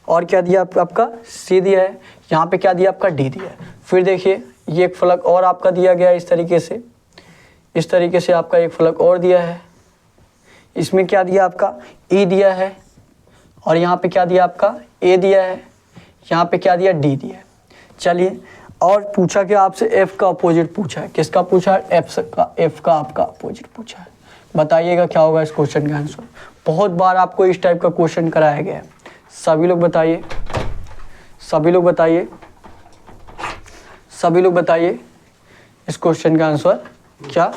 और क्या दिया आपका C दिया है। यहाँ पे क्या दिया आपका D दिया है। फिर देखिए ये एक फलक और आपका दिया गया है इस तरीके से, इस तरीके से आपका एक फलक और दिया है। इसमें क्या दिया आपका E दिया है और यहाँ पे क्या दिया आपका A दिया है, यहाँ पे क्या दिया D दिया है। चलिए, और पूछा क्या आपसे, F का अपोजिट पूछा है। किसका पूछा है, F का आपका अपोजिट पूछा है। बताइएगा क्या होगा इस क्वेश्चन का आंसर। बहुत बार आपको इस टाइप का क्वेश्चन कराया गया है। सभी लोग बताइए, सभी लोग बताइए, सभी लोग बताइए इस क्वेश्चन का आंसर क्या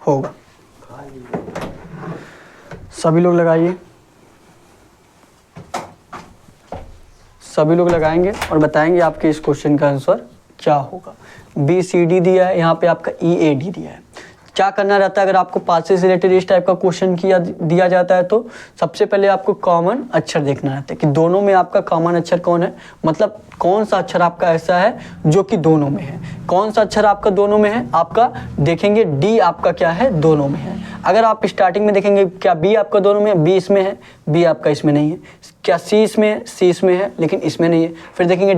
होगा। सभी लोग लगाइए, सभी लोग लगाएंगे और बताएंगे आपके इस क्वेश्चन का आंसर क्या होगा। BCD दिया है, यहाँ पे आपका EAD दिया है। क्या करना रहता है अगर आपको पासेस से रिलेटेड इस टाइप का क्वेश्चन दिया जाता है तो सबसे पहले आपको कॉमन अक्षर देखना रहता है कि दोनों में आपका कॉमन अक्षर कौन है। मतलब कौन सा अक्षर आपका ऐसा है जो कि दोनों में है। कौन सा अक्षर आपका दोनों में है, आपका देखेंगे D आपका क्या है, दोनों में है। अगर आप स्टार्टिंग में देखेंगे क्या B आपका दोनों में है, B इसमें है, B आपका इसमें नहीं है। क्या C इसमें है, C इसमें है लेकिन इसमें नहीं है। फिर देखेंगे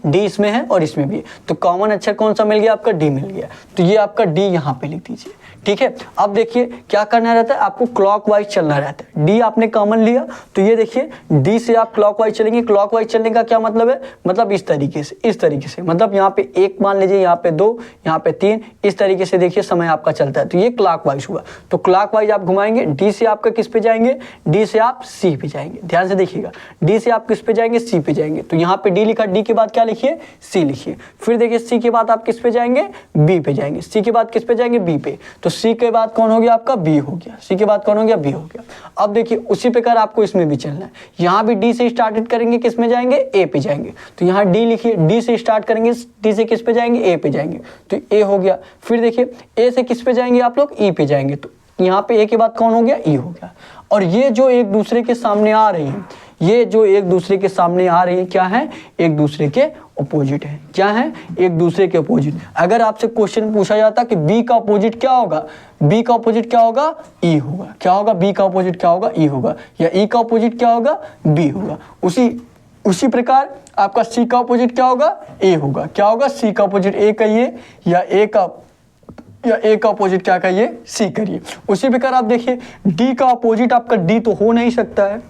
D इसमें है और इसमें भी है। तो कॉमन अक्षर कौन सा मिल गया आपका, D मिल गया। तो ये आपका D यहाँ पे लिख दीजिए, ठीक है। अब देखिए क्या करना रहता है, आपको क्लॉकवाइज चलना रहता है। D आपने कॉमन लिया तो ये देखिए D से आप क्लॉकवाइज चलेंगे। क्लॉकवाइज चलने का क्या मतलब है, मतलब इस तरीके से, इस तरीके से। मतलब यहाँ पे 1 मान लीजिए, यहाँ पे 2, यहाँ पे 3, इस तरीके से देखिए समय आपका चलता है। तो ये क्लॉकवाइज हुआ। तो क्लॉकवाइज आप घुमाएंगे। D से आपका किस पे जाएंगे, D से आप C पे जाएंगे। ध्यान से देखिएगा, D से आप किस पे जाएंगे, C पे जाएंगे। तो यहाँ पे D लिखा, D के बाद क्या लिखिए, C लिखिए। फिर देखिए C के बाद आप किस पे जाएंगे, B पे जाएंगे। C के बाद किस पे जाएंगे, B पे। तो C के बाद कौन हो गया आपका, B हो गया। C के बाद कौन हो गया, B हो गया। अब देखिए उसी प्रकार आपको इसमें भी चलना है। यहाँ भी D से स्टार्टेड करेंगे, किस में जाएंगे, A पे जाएंगे। तो यहाँ D लिखिए, D से स्टार्ट करेंगे, D से किस पे जाएंगे, A पे जाएंगे। तो A हो गया। फिर देखिए A से किस पे जाएंगे आप लोग, E पे जाएंगे। तो यहाँ पे ए के बाद कौन हो गया, ई हो गया। और ये जो एक दूसरे के सामने आ रही हैं, ये जो एक दूसरे के सामने आ रही हैं क्या है, एक दूसरे के अपोजिट है। क्या है, एक दूसरे के अपोजिट। अगर आपसे क्वेश्चन पूछा जाता कि बी का अपोजिट क्या होगा, बी का अपोजिट क्या होगा, ई होगा। क्या होगा, बी का अपोजिट क्या होगा, ई होगा। या ई का अपोजिट क्या होगा, बी होगा। उसी प्रकार आपका सी का अपोजिट क्या होगा, ए होगा। क्या होगा, सी का अपोजिट ए कहिए, या ए का अपोजिट क्या कहिए, सी करिए। उसी प्रकार आप देखिए डी का अपोजिट आपका डी तो हो नहीं सकता है,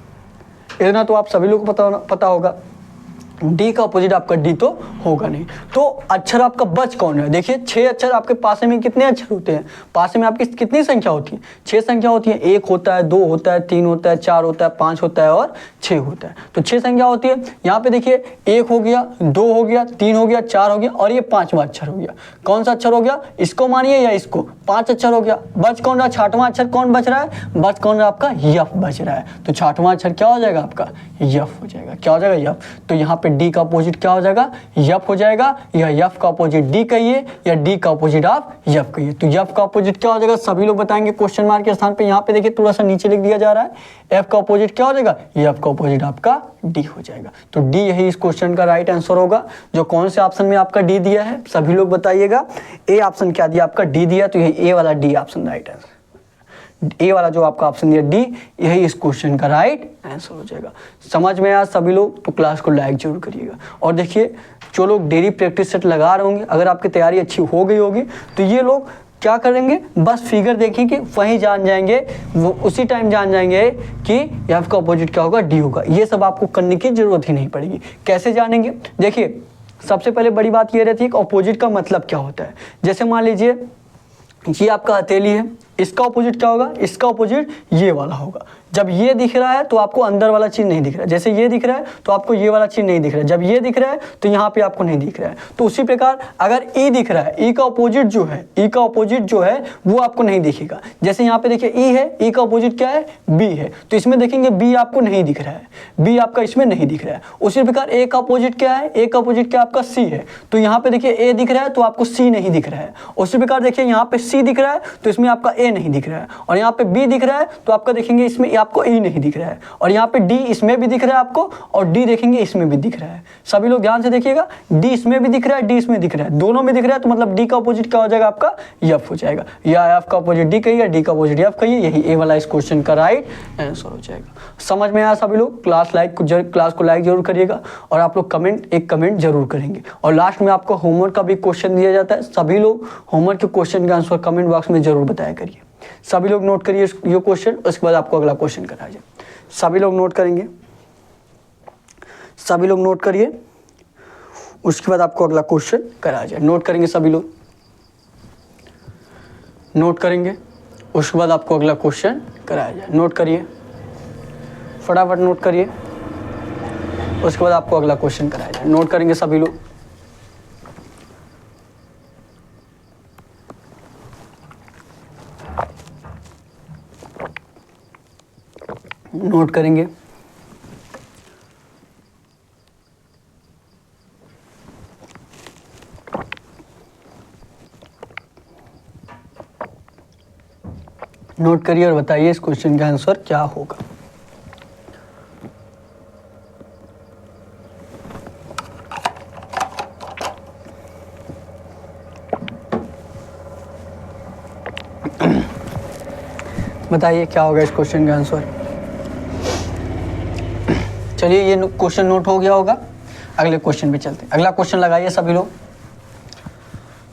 इतना तो आप सभी लोग को पता होगा। डी का अपोजिट आपका डी तो होगा नहीं। तो अक्षर आपका बच कौन है, देखिए 6 अक्षर आपके पास में कितने अक्षर होते हैं, पास में आपकी कितनी संख्या होती है, 6 संख्या होती है। 1 होता है, 2 होता है, 3 होता है, 4 होता है, 5 होता है और 6 होता है। तो 6 संख्या होती है। यहाँ पे देखिए 1 हो गया, 2 हो गया, 3 हो गया, 4 हो गया और ये 5वां अक्षर हो गया। कौन सा अक्षर हो गया, इसको मानिए या इसको, 5 अक्षर हो गया। बच कौन रहा, 6वां अक्षर कौन बच रहा है, बच कौन रहा आपका, यफ बच रहा है। तो 6वां अक्षर क्या हो जाएगा आपका, यफ हो जाएगा। क्या हो जाएगा, यफ। तो यहाँ पे डी का अपोजिट क्या हो जाएगा, यफ हो जाएगा। या यफ का अपोजिट डी कहिए, या डी का अपोजिट आप यफ कहिए। तो यफ का अपोजिट क्या हो जाएगा, सभी लोग बताएंगे क्वेश्चन मार्क के स्थान पे। यहाँ पे देखिए थोड़ा सा नीचे लिख दिया जा रहा है, एफ का अपोजिट क्या हो जाएगा, एफ का अपोजिट आपका डी हो जाएगा। तो डी यही इस क्वेश्चन का राइट आंसर होगा। जो कौन से ऑप्शन में आपका डी दिया है, सभी लोग बताइएगा। ए ऑप्शन क्या दिया आपका, डी दिया, तो यही ए वाला डी ऑप्शन राइट आंसर। ए वाला जो आपका ऑप्शन दिया डी, यही इस क्वेश्चन का राइट आंसर हो जाएगा। समझ में आया सभी लोग, तो क्लास को लाइक जरूर करिएगा। और देखिए जो लोग डेली प्रैक्टिस सेट लगा रहे होंगे, अगर आपकी तैयारी अच्छी हो गई होगी तो ये लोग क्या करेंगे, बस फिगर देखेंगे, वहीं जान जाएंगे, वो उसी टाइम जान जाएंगे कि एफ का अपोजिट क्या होगा, डी होगा। ये सब आपको करने की जरूरत ही नहीं पड़ेगी। कैसे जानेंगे, देखिए सबसे पहले बड़ी बात ये रहती है कि अपोजिट का मतलब क्या होता है। जैसे मान लीजिए ये आपका हथेली है, इसका अपोजिट क्या होगा, इसका अपोजिट ये वाला होगा। जब ये दिख रहा है तो आपको अंदर वाला चीज़ नहीं दिख रहा है, जैसे ये दिख रहा है तो आपको ये वाला चीज़ नहीं दिख रहा है, जब ये दिख रहा है तो यहाँ पे आपको नहीं दिख रहा है। तो उसी प्रकार अगर ई दिख रहा है, ई का अपोजिट जो है, ई का अपोजिट जो है वो आपको नहीं दिखेगा। जैसे यहाँ पे देखिए ई है, ई का अपोजिट क्या है, बी है, तो इसमें देखेंगे बी आपको नहीं दिख रहा है, बी आपका इसमें नहीं दिख रहा है। उसी प्रकार ए का अपोजिट क्या है, ए का अपोजिट क्या आपका सी है, तो यहाँ पे देखिए ए दिख रहा है तो आपको सी नहीं दिख रहा है। उसी प्रकार देखिए यहाँ पे सी दिख रहा है तो इसमें आपका ए नहीं दिख रहा है, और यहाँ पे बी दिख रहा है तो आपका देखेंगे इसमें आपको ई नहीं दिख रहा है, और यहाँ पे डी इसमें भी दिख रहा है आपको, और डी देखेंगे इसमें भी दिख रहा है। सभी लोग ध्यान से देखिएगा, डी इसमें भी दिख रहा है, डी इसमें दिख रहा है, दोनों में दिख रहा है, तो मतलब डी का अपोजिट क्या हो जाएगा आपका, एफ हो जाएगा। या एफ का अपोजिट डी कहिए, डी का अपोजिट एफ कहिए, यही ए वाला इस क्वेश्चन का राइट आंसर हो जाएगा। समझ में आया सभी लोग, क्लास को लाइक जरूर करिएगा, और आप लोग एक कमेंट जरूर करेंगे। और लास्ट में आपको होमवर्क का भी क्वेश्चन दिया जाता है, सभी लोग होमवर्क के क्वेश्चन का आंसर कमेंट बॉक्स में जरूर बताया करिए। सभी लोग नोट करिए ये क्वेश्चन, उसके बाद आपको अगला क्वेश्चन कराया जाए। सभी लोग नोट करेंगे, सभी लोग नोट करिए, उसके बाद आपको अगला क्वेश्चन कराया जाए। नोट करेंगे सभी लोग, नोट करेंगे, उसके बाद आपको अगला क्वेश्चन कराया जाए। नोट करिए, फटाफट नोट करिए, उसके बाद आपको अगला क्वेश्चन कराया जाए। नोट करेंगे सभी लोग, नोट करेंगे, नोट करिए और बताइए इस क्वेश्चन का आंसर क्या होगा। बताइए क्या होगा इस क्वेश्चन का आंसर। चलिए ये क्वेश्चन नोट हो गया होगा, अगले क्वेश्चन पे चलते हैं। अगला क्वेश्चन लगाइए सभी लोग,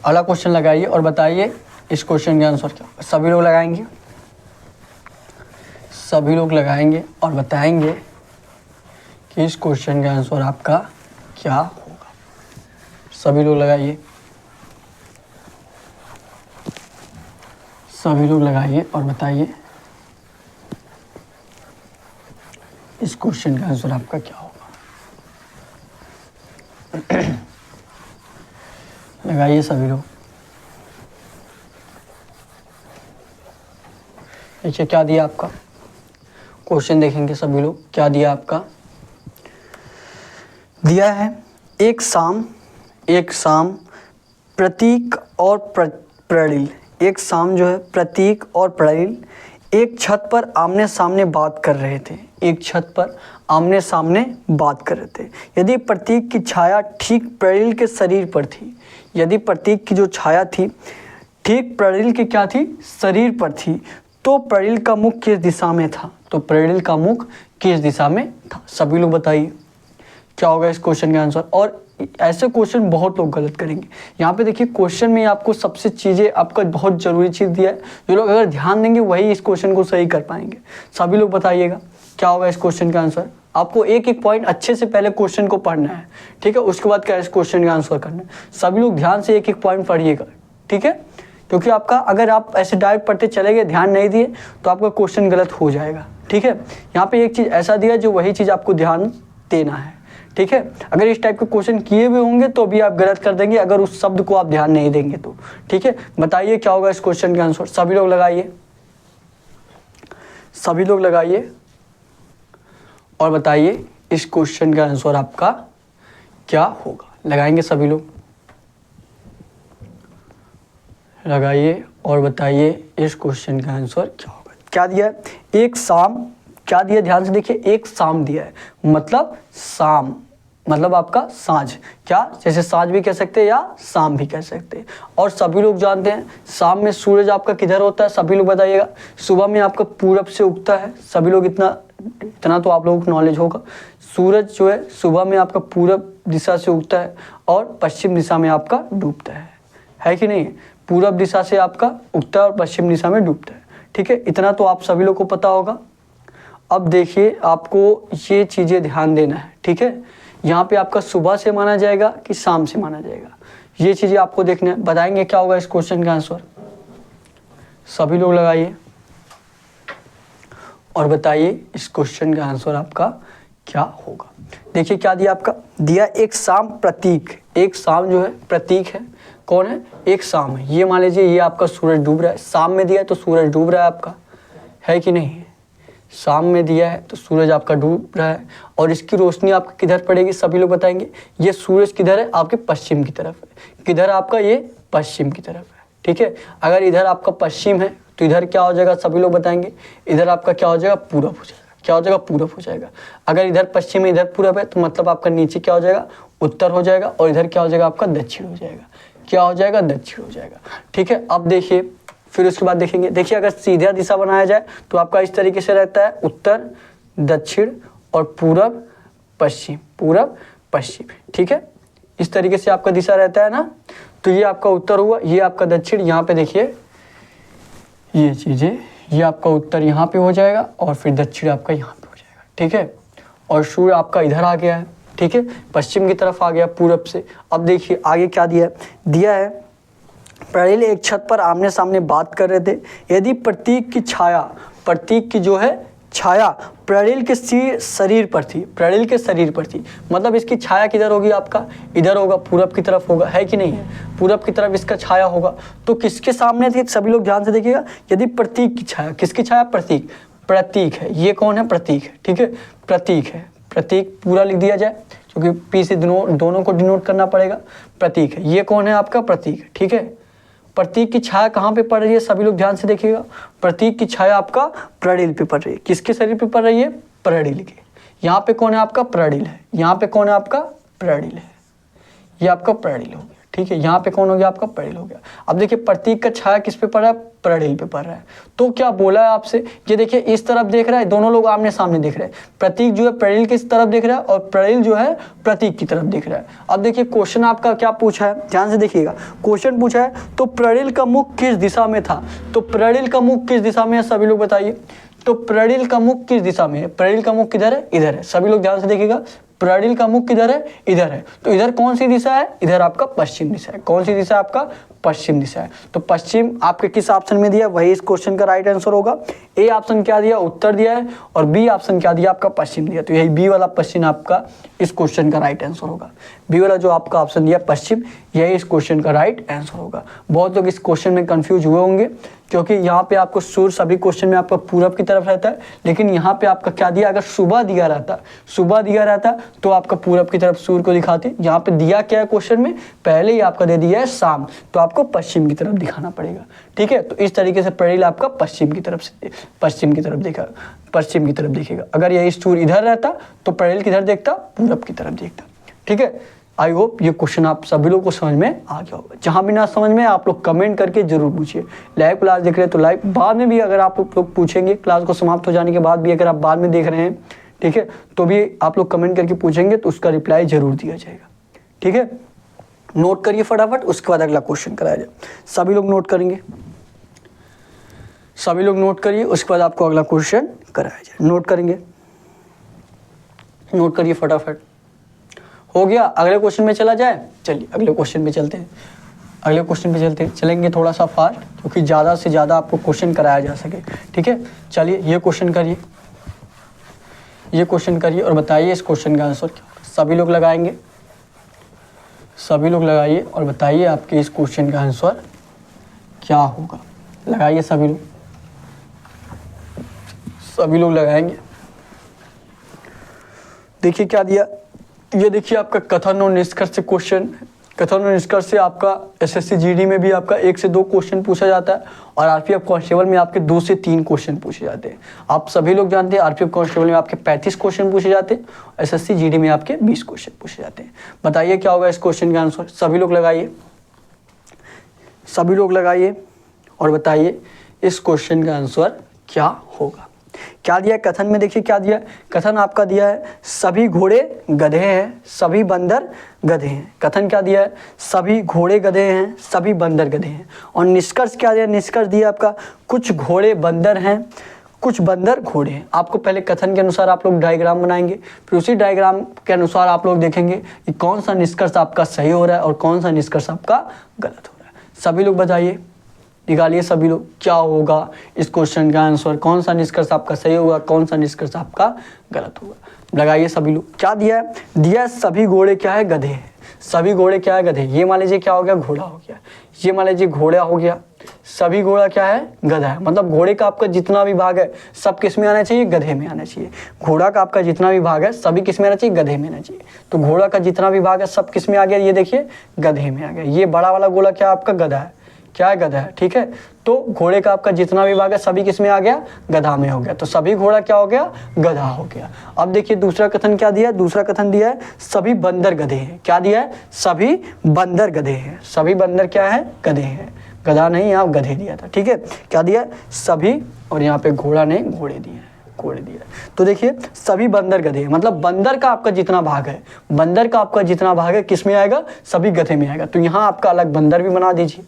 अगला क्वेश्चन लगाइए और बताइए इस क्वेश्चन का आंसर क्या होगा। सभी लोग लगाएंगे, सभी लोग लगाएंगे और बताएंगे कि इस क्वेश्चन का आंसर आपका क्या होगा। सभी लोग लगाइए, सभी लोग लगाइए और बताइए इस क्वेश्चन का आंसर आपका क्या होगा। लगाइए सभी लोग। देखिए क्या दिया आपका क्वेश्चन, देखेंगे सभी लोग क्या दिया आपका। दिया है एक शाम प्रतीक और प्रलिल एक शाम जो है प्रतीक और प्रणिल एक छत पर आमने सामने बात कर रहे थे। एक छत पर आमने सामने बात कर रहे थे। यदि प्रतीक की छाया ठीक प्रणिल के शरीर पर थी, यदि प्रतीक की जो छाया थी ठीक प्रणिल की क्या थी, शरीर पर थी, तो प्रणिल का मुख किस दिशा में था, तो प्रणिल का मुख किस दिशा में था। सभी लोग बताइए क्या होगा इस क्वेश्चन का आंसर। और ऐसे क्वेश्चन बहुत लोग गलत करेंगे। यहाँ पे देखिए क्वेश्चन में आपको सबसे चीज़ें आपका बहुत ज़रूरी चीज़ दिया है, जो लोग अगर ध्यान देंगे वही इस क्वेश्चन को सही कर पाएंगे। सभी लोग बताइएगा क्या होगा इस क्वेश्चन का आंसर। आपको एक एक पॉइंट अच्छे से पहले क्वेश्चन को पढ़ना है, ठीक है, उसके बाद क्या इस क्वेश्चन का आंसर करना है। सभी लोग ध्यान से एक एक पॉइंट पढ़िएगा, ठीक है, क्योंकि आपका अगर आप ऐसे डायरेक्ट पढ़ते चले गए, ध्यान नहीं दिए, तो आपका क्वेश्चन गलत हो जाएगा, ठीक है। यहाँ पे एक चीज़ ऐसा दिया जो वही चीज़ आपको ध्यान देना है, ठीक है। अगर इस टाइप के क्वेश्चन किए हुए होंगे तो भी आप गलत कर देंगे, अगर उस शब्द को आप ध्यान नहीं देंगे तो, ठीक है। बताइए क्या होगा इस क्वेश्चन का आंसर। सभी लोग लगाइए, सभी लोग लगाइए और बताइए इस क्वेश्चन का आंसर आपका क्या होगा। लगाएंगे सभी लोग, लगाइए और बताइए इस क्वेश्चन का आंसर क्या होगा। क्या दिया है, एक शाम, क्या दिया ध्यान से देखिए, एक शाम दिया है, मतलब शाम मतलब आपका साँझ, क्या जैसे साँझ भी कह सकते हैं या शाम भी कह सकते हैं। और सभी लोग जानते हैं शाम में सूरज आपका किधर होता है, सभी लोग बताइएगा। सुबह में आपका पूरब से उगता है, सभी लोग इतना तो आप लोगों को नॉलेज होगा। सूरज जो है सुबह में आपका पूरब दिशा से उगता है और पश्चिम दिशा में आपका डूबता है कि नहीं। पूरब दिशा से आपका उगता है और पश्चिम दिशा में डूबता है, ठीक है, इतना तो आप सभी लोग को पता होगा। अब देखिए आपको ये चीज़ें ध्यान देना है, ठीक है। यहाँ पे आपका सुबह से माना जाएगा कि शाम से माना जाएगा, ये चीज़ें आपको देखना है। बताएंगे क्या होगा इस क्वेश्चन का आंसर। सभी लोग लगाइए और बताइए इस क्वेश्चन का आंसर आपका क्या होगा। देखिए क्या दिया आपका, दिया एक शाम प्रतीक, एक शाम जो है प्रतीक है, कौन है, एक शाम है। ये मान लीजिए ये आपका सूरज डूब रहा है, शाम में दिया है तो सूरज डूब रहा है आपका, है कि नहीं। शाम में दिया है तो सूरज आपका डूब रहा है और इसकी रोशनी आपको किधर पड़ेगी, सभी लोग बताएंगे। ये सूरज किधर है, आपके पश्चिम की तरफ है। किधर आपका, ये पश्चिम की तरफ है, ठीक है। अगर इधर आपका पश्चिम है तो इधर क्या हो जाएगा, सभी लोग बताएंगे। इधर आपका क्या हो जाएगा, पूरब हो जाएगा। क्या हो जाएगा, पूरब हो जाएगा। अगर इधर पश्चिम है इधर पूरब है तो मतलब आपका नीचे क्या हो जाएगा, उत्तर हो जाएगा। और इधर क्या हो जाएगा, आपका दक्षिण हो जाएगा। क्या हो जाएगा, दक्षिण हो जाएगा, ठीक है। अब देखिए फिर उसके बाद देखेंगे, देखिए अगर सीधा दिशा बनाया जाए तो आपका इस तरीके से रहता है, उत्तर दक्षिण और पूरब पश्चिम, पूरब पश्चिम, ठीक है। इस तरीके से आपका दिशा रहता है ना। तो ये आपका उत्तर हुआ, ये आपका दक्षिण। यहाँ पे देखिए ये चीज़ें, ये आपका उत्तर यहाँ पे हो जाएगा और फिर दक्षिण आपका यहाँ पे हो जाएगा, ठीक है। और सूर्य आपका इधर आ गया है, ठीक है, पश्चिम की तरफ आ गया पूरब से। अब देखिए आगे क्या दिया है, दिया है प्रणिल एक छत पर आमने सामने बात कर रहे थे। यदि प्रतीक की छाया, प्रतीक की जो है छाया प्रणिल के शरीर पर थी, प्रणिल के शरीर पर थी, मतलब इसकी छाया किधर होगी, आपका इधर होगा, पूरब की तरफ होगा, है कि नहीं है। पूरब की तरफ इसका छाया होगा तो किसके सामने थी, सभी लोग ध्यान से देखिएगा। यदि प्रतीक की छाया, किसकी छाया, प्रतीक, प्रतीक है, ये कौन है, प्रतीक है, ठीक है, प्रतीक है। प्रतीक पूरा लिख दिया जाए क्योंकि पी से दोनों को डिनोट करना पड़ेगा। प्रतीक है, ये कौन है आपका, प्रतीक है, ठीक है। प्रतीक की छाया कहाँ पे पड़ रही है, सभी लोग ध्यान से देखिएगा। प्रतीक की छाया आपका प्रणिल पे पड़ रही है। किसके शरीर पे पड़ रही है, प्रणिल के। यहाँ पे कौन है आपका, प्रणिल है। यहाँ पे कौन है आपका, प्रणिल है। ये आपका प्रणिल हो गया, ठीक है। यहाँ पे कौन हो गया, आपका प्रणिल हो गया। अब देखिए प्रतीक का छाया किस पे पड़ रहा है, प्रणिल पे पड़ रहा है। तो क्या बोला है आपसे, ये देखिए इस तरफ देख रहा है, दोनों लोग आमने सामने देख रहे हैं। प्रतीक जो है प्रणिल की तरफ देख रहा है और प्रणिल जो है प्रतीक की तरफ देख रहा है। अब देखिए क्वेश्चन आपका क्या पूछा है, ध्यान से देखिएगा। क्वेश्चन पूछा है तो प्रणिल का मुख किस दिशा में था, तो प्रणिल का मुख किस दिशा में है, सभी लोग बताइए। तो प्रणिल का मुख किस दिशा में है, प्रणिल का मुख किधर है, इधर है। सभी लोग ध्यान से देखिएगा, प्रणिल का मुख किधर है, इधर है। तो इधर कौन सी दिशा है, इधर आपका पश्चिम दिशा है। कौन सी दिशा है, आपका पश्चिम दिशा है। तो पश्चिम आपके किस ऑप्शन में दिया, वही इस क्वेश्चन का राइट आंसर होगा। ए ऑप्शन क्या दिया, उत्तर दिया है, और बी ऑप्शन क्या दिया, आपका पश्चिम दिया। तो यही बी वाला पश्चिम आपका इस क्वेश्चन का राइट आंसर होगा। बी वाला जो आपका ऑप्शन दिया पश्चिम, यही इस क्वेश्चन का राइट आंसर होगा। बहुत लोग इस क्वेश्चन में कंफ्यूज हुए होंगे क्योंकि यहाँ पे आपको सूर्य सभी क्वेश्चन में आपका पूरब की तरफ रहता है, लेकिन यहाँ पे आपका क्या दिया, अगर सुबह दिया रहता, सुबह दिया रहता तो आपका पूरब की तरफ सूर्य को दिखाते। यहाँ पे दिया क्या है क्वेश्चन में, पहले ही आपका दे दिया है शाम, तो आपको पश्चिम की तरफ दिखाना पड़ेगा। ठीक है, तो इस तरीके से प्रणील आपका पश्चिम की तरफ देखेगा। अगर यही सूर्य इधर रहता तो प्रणील किधर देखता, पूरब की तरफ देखता। ठीक है, आई होप ये क्वेश्चन आप सभी लोगों को समझ में आ गया होगा। जहाँ भी ना समझ में आप लोग कमेंट करके जरूर पूछिए। लाइव क्लास देख रहे हैं तो लाइव, बाद में भी अगर आप लोग पूछेंगे, क्लास को समाप्त हो जाने के बाद भी अगर आप बाद में देख रहे हैं, ठीक है, तो भी आप लोग कमेंट करके पूछेंगे तो उसका रिप्लाई जरूर दिया जाएगा। ठीक है, नोट करिए फटाफट, उसके बाद अगला क्वेश्चन कराया जाए। सभी लोग नोट करेंगे, सभी लोग नोट करिए, उसके बाद आपको अगला क्वेश्चन कराया जाए। नोट करेंगे, नोट करिए फटाफट। हो गया, अगले क्वेश्चन में चला जाए। चलिए अगले क्वेश्चन में चलते हैं, अगले क्वेश्चन पे चलते हैं। चलेंगे थोड़ा सा फास्ट, क्योंकि ज़्यादा से ज़्यादा आपको क्वेश्चन कराया जा सके। ठीक है, चलिए ये क्वेश्चन करिए, ये क्वेश्चन करिए और बताइए इस क्वेश्चन का आंसर क्या होगा। सभी लोग लगाएंगे, सभी लोग लगाइए और बताइए आपके इस क्वेश्चन का आंसर क्या होगा। लगाइए सभी लोग, सभी लोग लगाएंगे। देखिए क्या दिया, ये देखिए आपका कथन और निष्कर्ष से क्वेश्चन। कथन और निष्कर्ष से आपका एसएससी जीडी में भी आपका 1 से 2 क्वेश्चन पूछा जाता है और आरपीएफ कांस्टेबल में आपके 2 से 3 क्वेश्चन पूछे जाते हैं। आप सभी लोग जानते हैं आरपीएफ कांस्टेबल में आपके 35 क्वेश्चन पूछे जाते हैं, एसएससी जीडी में आपके 20 क्वेश्चन पूछे जाते हैं। बताइए क्या होगा इस क्वेश्चन का आंसर। सभी लोग लगाइए, सभी लोग लगाइए और बताइए इस क्वेश्चन का आंसर क्या होगा। क्या दिया कथन में, देखिए क्या दिया। कथन आपका दिया है सभी घोड़े गधे हैं, सभी बंदर गधे हैं। कथन क्या दिया है, सभी घोड़े गधे हैं, सभी बंदर गधे हैं। और निष्कर्ष क्या दिया, निष्कर्ष दिया आपका कुछ घोड़े बंदर हैं, कुछ बंदर घोड़े हैं। आपको पहले कथन के अनुसार आप लोग डायग्राम बनाएंगे, फिर उसी डायग्राम के अनुसार आप लोग देखेंगे कि कौन सा निष्कर्ष आपका सही हो रहा है और कौन सा निष्कर्ष आपका गलत हो रहा है। सभी लोग बताइए, निकालिए सभी लोग क्या होगा इस क्वेश्चन का आंसर, कौन सा निष्कर्ष आपका सही होगा, कौन सा निष्कर्ष आपका गलत होगा। लगाइए सभी लोग। क्या दिया है, दिया है सभी घोड़े क्या है, गधे हैं। सभी घोड़े क्या है, गधे। ये मान लीजिए क्या हो गया, घोड़ा हो गया। ये मान लीजिए घोड़ा हो गया। सभी घोड़ा क्या है, गधा है। मतलब घोड़े का आपका जितना भी भाग है सब किस में आना चाहिए, गधे में आना चाहिए। घोड़ा का आपका जितना भी भाग है सभी किस में आना चाहिए, गधे में आना चाहिए। तो घोड़ा का जितना भी भाग है सब किस में आ गया, ये देखिए गधे में आ गया। ये बड़ा वाला गोला क्या आपका गधा है, क्या है, गधा है। ठीक है, तो घोड़े का आपका जितना भी भाग है सभी किस में आ गया, गधा में हो गया। तो सभी घोड़ा क्या हो गया, गधा हो गया। अब देखिए दूसरा कथन क्या दिया है, दूसरा कथन दिया है सभी बंदर गधे हैं। क्या दिया है, सभी बंदर गधे हैं। सभी बंदर क्या है, गधे हैं। गधा नहीं, यहाँ गधे दिया था। ठीक है, क्या दिया, सभी, और यहाँ पे घोड़ा नहीं, घोड़े दिए, घोड़े दिया। तो देखिए सभी बंदर गधे हैं, मतलब बंदर का आपका जितना भाग है, बंदर का आपका जितना भाग है किस में आएगा, सभी गधे में आएगा। तो यहाँ आपका अलग बंदर भी बना दीजिए,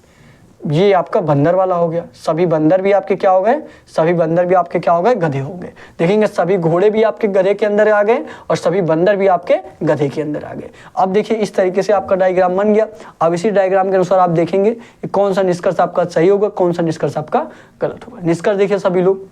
ये आपका बंदर वाला हो गया। सभी बंदर भी आपके क्या हो गए, सभी बंदर भी आपके क्या हो गए, गधे हो गए। देखेंगे सभी घोड़े भी आपके गधे के अंदर आ गए और सभी बंदर भी आपके गधे के अंदर आ गए। अब देखिए इस तरीके से आपका डायग्राम बन गया। अब इसी डायग्राम के अनुसार आप देखेंगे कि कौन सा निष्कर्ष आपका सही होगा, कौन सा निष्कर्ष आपका गलत होगा। निष्कर्ष देखिए सभी लोग,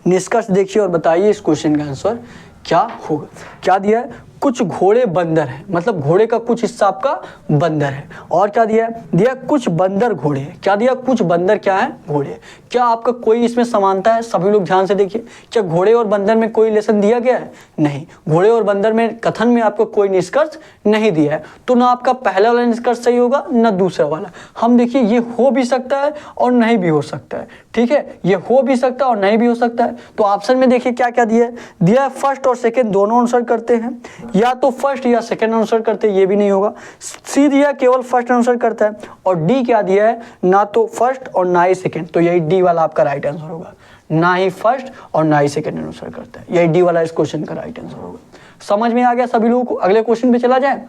निष्कर्ष देखिए और बताइए इस क्वेश्चन का आंसर क्या होगा। क्या दिया है, कुछ घोड़े बंदर हैं, मतलब घोड़े का कुछ हिस्सा आपका बंदर है। और क्या दिया है, दिया कुछ बंदर घोड़े हैं। क्या दिया, कुछ बंदर क्या है, घोड़े। क्या आपका कोई इसमें समानता है, सभी लोग ध्यान से देखिए। क्या घोड़े और बंदर में कोई रिलेशन दिया गया है, नहीं। घोड़े और बंदर में कथन में आपको कोई निष्कर्ष नहीं दिया है, तो ना आपका पहला वाला निष्कर्ष सही होगा ना दूसरा वाला। हम देखिए ये हो भी सकता है और नहीं भी हो सकता है। ठीक है, ये हो भी सकता है और नहीं भी हो सकता है। तो ऑप्शन में देखिए क्या क्या दिया है, दिया है फर्स्ट और सेकेंड दोनों आंसर करते हैं, या तो फर्स्ट या सेकंड आंसर करते हैं, ये भी नहीं होगा। सी दिया केवल फर्स्ट आंसर करता है, और डी क्या दिया है, ना तो फर्स्ट और ना ही सेकंड। तो यही डी वाला आपका राइट आंसर होगा, ना ही फर्स्ट और ना ही सेकंड आंसर करता है। यही डी वाला इस क्वेश्चन का राइट आंसर होगा। समझ में आ गया सभी लोगों को। अगले क्वेश्चन पे चला जाए।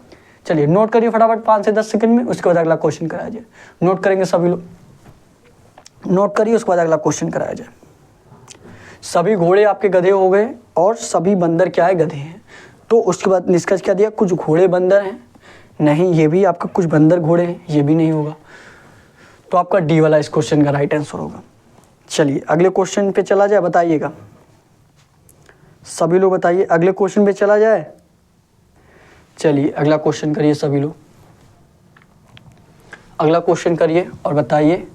चलिए नोट करिए फटाफट 5 से 10 सेकंड में, उसके बाद अगला क्वेश्चन कराया जाए। नोट करेंगे सभी लोग, नोट करिए, उसके बाद अगला क्वेश्चन कराया जाए। सभी घोड़े आपके गधे हो गए और सभी बंदर क्या है, गधे हैं। तो उसके बाद निष्कर्ष क्या दिया, कुछ घोड़े बंदर हैं, नहीं, ये भी आपका कुछ बंदर घोड़े हैं, ये भी नहीं होगा। तो आपका डी वाला इस क्वेश्चन का राइट आंसर होगा। चलिए अगले क्वेश्चन पे चला जाए, बताइएगा सभी लोग, बताइए अगले क्वेश्चन पे चला जाए। चलिए अगला क्वेश्चन करिए सभी लोग, अगला क्वेश्चन करिए और बताइए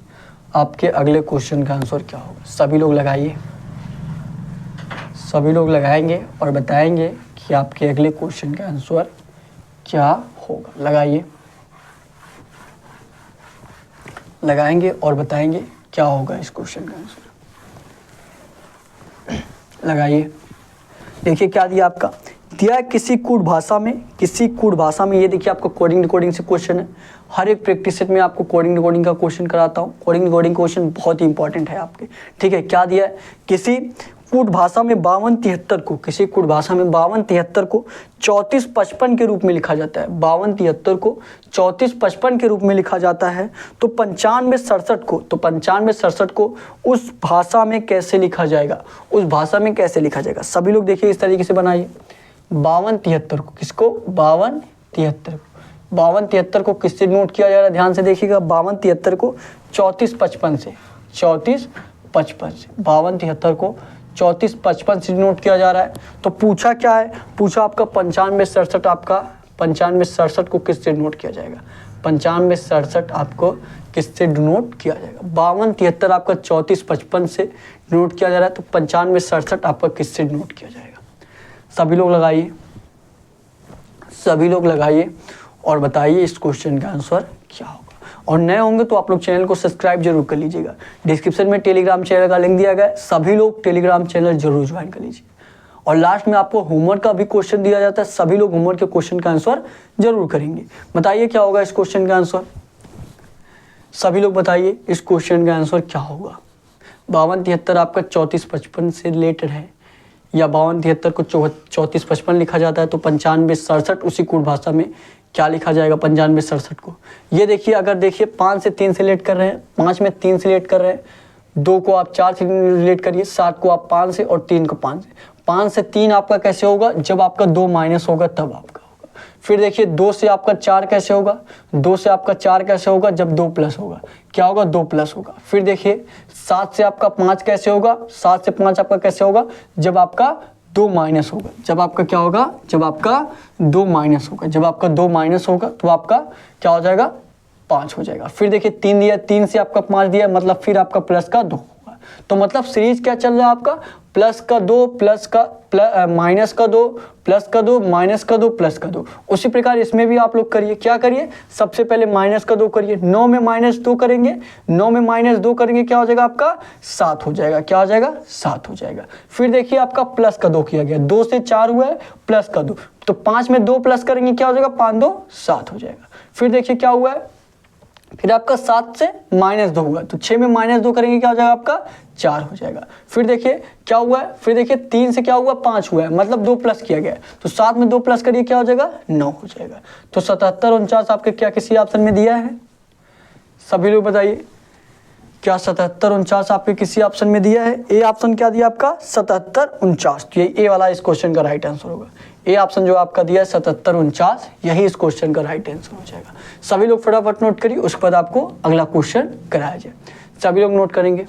आपके अगले क्वेश्चन का आंसर क्या होगा। सभी लोग लगाइए, सभी लोग लगाएंगे और बताएंगे कि कि आपके अगले क्वेश्चन का आंसर क्या होगा। लगाइए, लगाएंगे और बताएंगे क्या होगा इस क्वेश्चन का आंसर। लगाइए, देखिए क्या दिया आपका, दिया है किसी कूट भाषा में, किसी कूट भाषा में। ये देखिए आपको कोडिंग डिकोडिंग से क्वेश्चन है। हर एक प्रैक्टिस सेट में आपको कोडिंग डिकोडिंग का क्वेश्चन कराता हूँ। कोडिंग डिकोडिंग क्वेश्चन बहुत ही इंपॉर्टेंट है आपके, ठीक है। क्या दिया है, किसी कूट भाषा में 52-73 को, किसी कूट भाषा में 52-73 को 34-55 के रूप में लिखा जाता है। 52-73 को 34-55 के रूप में लिखा जाता है। तो 95-67 को, तो 95-67 को उस भाषा में कैसे लिखा जाएगा, उस भाषा में कैसे लिखा जाएगा। सभी लोग देखिए इस तरीके से बनाइए। 52-73 को, किसको, 52-73 को, 52-73 को किससे नोट किया जा रहा है, ध्यान से देखिएगा। 52-73 को 34-55 से, 34-55 से, 52-73 को 34-55 से नोट किया जा रहा है। तो पूछा क्या है, पूछा आपका 95-67, आपका 95-67 को किससे नोट किया जाएगा, 95-67 आपको किससे नोट किया जाएगा। 52-73 आपका 34-55 से नोट किया जा रहा है, तो 95-67 आपका किससे नोट किया जाएगा। सभी लोग लगाइए, सभी लोग लगाइए और बताइए इस क्वेश्चन का आंसर क्या होगा। और नए होंगे तो आप लोग चैनल को सब्सक्राइब जरूर कर लीजिएगा। डिस्क्रिप्शन में टेलीग्राम चैनल का लिंक दिया गया है, सभी लोग टेलीग्राम चैनल जरूर ज्वाइन कर लीजिए। और लास्ट में आपको होमवर्क का भी क्वेश्चन दिया जाता है, सभी लोग होमवर्क के क्वेश्चन का आंसर जरूर करेंगे। बताइए क्या होगा इस क्वेश्चन का आंसर, सभी लोग बताइए इस क्वेश्चन का आंसर क्या होगा। 52-73 आपका 34-55 से रिलेटेड है, या 52-73 को 34-55 लिखा जाता है, तो 95-67 उसी कूट भाषा में क्या लिखा जाएगा, 95-67 को। ये देखिए, अगर देखिए 5 से 3 से रिलेट कर रहे हैं, 5 में 3 से रिलेट कर रहे हैं, 2 को आप 4 से रिलेट करिए, 7 को आप 5 से और 3 को 5 से। 5 से 3 आपका कैसे होगा, जब आपका 2 माइनस होगा तब आपका होगा। फिर देखिए 2 से आपका 4 कैसे होगा, 2 से आपका 4 कैसे होगा, जब 2 प्लस होगा, क्या होगा, 2 प्लस होगा। फिर देखिए 7 से आपका 5 कैसे होगा, 7 से 5 आपका कैसे होगा, जब आपका 2 माइनस होगा, जब आपका क्या होगा, जब आपका 2 माइनस होगा, जब आपका 2 माइनस होगा तो आपका क्या हो जाएगा, 5 हो जाएगा। फिर देखिए 3 दिया, 3 से आपका 5 दिया, मतलब फिर आपका प्लस का 2 होगा। तो मतलब सीरीज क्या चल रहा है आपका, प्लस का 2, प्लस का माइनस का 2, प्लस का 2, माइनस का 2, प्लस का 2। उसी प्रकार इसमें भी आप लोग करिए, क्या करिए, सबसे पहले माइनस का 2 करिए। 9 में माइनस 2 करेंगे, 9 में माइनस 2 करेंगे, क्या हो जाएगा आपका, 7 हो जाएगा। क्या हो जाएगा, 7 हो जाएगा। फिर देखिए आपका प्लस का 2 किया गया, 2 से 4 हुआ है, प्लस का 2, तो 5 में 2 प्लस करेंगे, क्या हो जाएगा, 5 2 7 हो जाएगा। फिर देखिए क्या हुआ है, फिर आपका 7 से माइनस 2 हुआ, तो 6 में माइनस 2 करेंगे, क्या हो जाएगा आपका, 4 हो जाएगा। फिर देखिए क्या हुआ है, फिर देखिए 3 से क्या हुआ, 5 हुआ है, मतलब 2 प्लस किया गया है, तो 7 में 2 प्लस करिए, क्या हो जाएगा, 9 हो जाएगा। तो 77 49 आपके क्या किसी ऑप्शन में दिया है, सभी लोग बताइए, क्या 77 49 आपके किसी ऑप्शन में दिया है। ए ऑप्शन क्या दिया आपका, 77 49, तो ये ए वाला इस क्वेश्चन का राइट आंसर होगा। ए ऑप्शन जो आपका दिया है 77 49, यही इस क्वेश्चन का राइट आंसर हो जाएगा। सभी लोग फटाफट नोट करिए, उसके बाद आपको अगला क्वेश्चन कराया जाए। सभी लोग नोट करेंगे,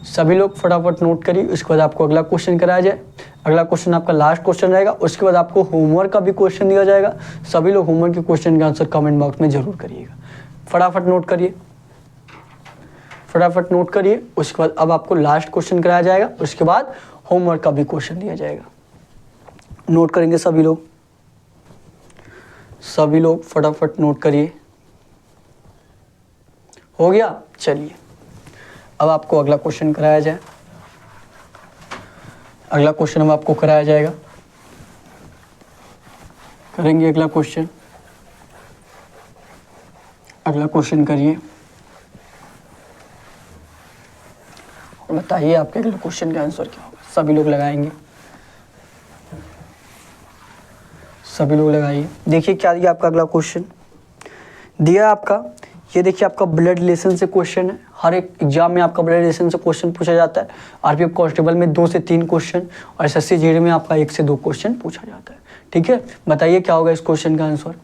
सभी लोग फटाफट नोट करिए, उसके बाद आपको अगला क्वेश्चन कराया जाए। अगला क्वेश्चन आपका लास्ट क्वेश्चन रहेगा, उसके बाद आपको होमवर्क का भी क्वेश्चन दिया जाएगा। सभी लोग होमवर्क के क्वेश्चन का आंसर कमेंट बॉक्स में जरूर करिएगा। फटाफट नोट करिए, फटाफट नोट करिए, उसके बाद अब आपको लास्ट क्वेश्चन कराया जाएगा, उसके बाद होमवर्क का भी क्वेश्चन दिया जाएगा। नोट करेंगे सभी लोग, सभी लोग फटाफट नोट करिए। हो गया, चलिए अब आपको अगला क्वेश्चन कराया जाए। अगला क्वेश्चन अब आपको कराया जाएगा, करेंगे अगला क्वेश्चन। अगला क्वेश्चन करिए, बताइए आपके अगले क्वेश्चन का आंसर क्या होगा। सभी लोग लगाएंगे, सभी लोग लगाइए। देखिए क्या दिया आपका अगला क्वेश्चन, दिया आपका, ये देखिए आपका ब्लड रिलेशन से क्वेश्चन है। हर एक एग्जाम में आपका ब्लड रिलेशन से क्वेश्चन पूछा जाता है। आरपीएफ कांस्टेबल में 2 से 3 क्वेश्चन और एसएससी जीडी में आपका 1 से 2 क्वेश्चन पूछा जाता है। ठीक है, बताइए क्या होगा इस क्वेश्चन का आंसर।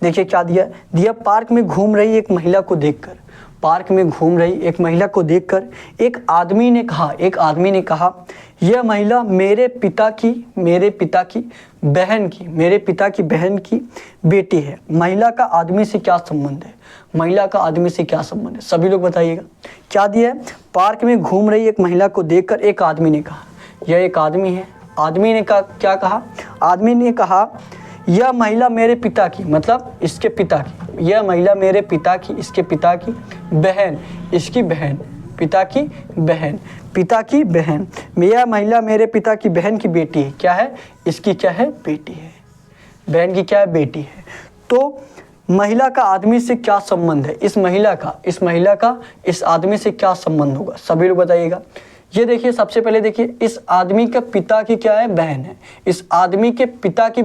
देखिए क्या दिया, दिया पार्क में घूम रही एक महिला को देखकर, पार्क में घूम रही एक महिला को देखकर एक आदमी ने कहा, एक आदमी ने कहा, यह महिला मेरे पिता की बहन की, मेरे पिता की बहन की बेटी है। महिला का आदमी से क्या संबंध है, महिला का आदमी से क्या संबंध है, सभी लोग बताइएगा। क्या दिया है, पार्क में घूम रही एक महिला को देखकर एक आदमी ने कहा, यह एक आदमी है, आदमी ने क्या कहा? आदमी ने कहा यह महिला मेरे पिता की, मतलब इसके पिता की, यह महिला मेरे पिता की, इसके पिता की बहन, इसकी बहन, पिता की बहन, पिता की बहन, यह महिला मेरे पिता की बहन की बेटी है। क्या है? इसकी क्या है? बेटी है। बहन की क्या है? बेटी है। तो महिला का आदमी से क्या संबंध है? इस महिला का इस आदमी से क्या संबंध होगा? सभी लोग बताइएगा। ये देखिए, सबसे पहले देखिए, इस आदमी के पिता की क्या है? बहन है। इस आदमी के पिता की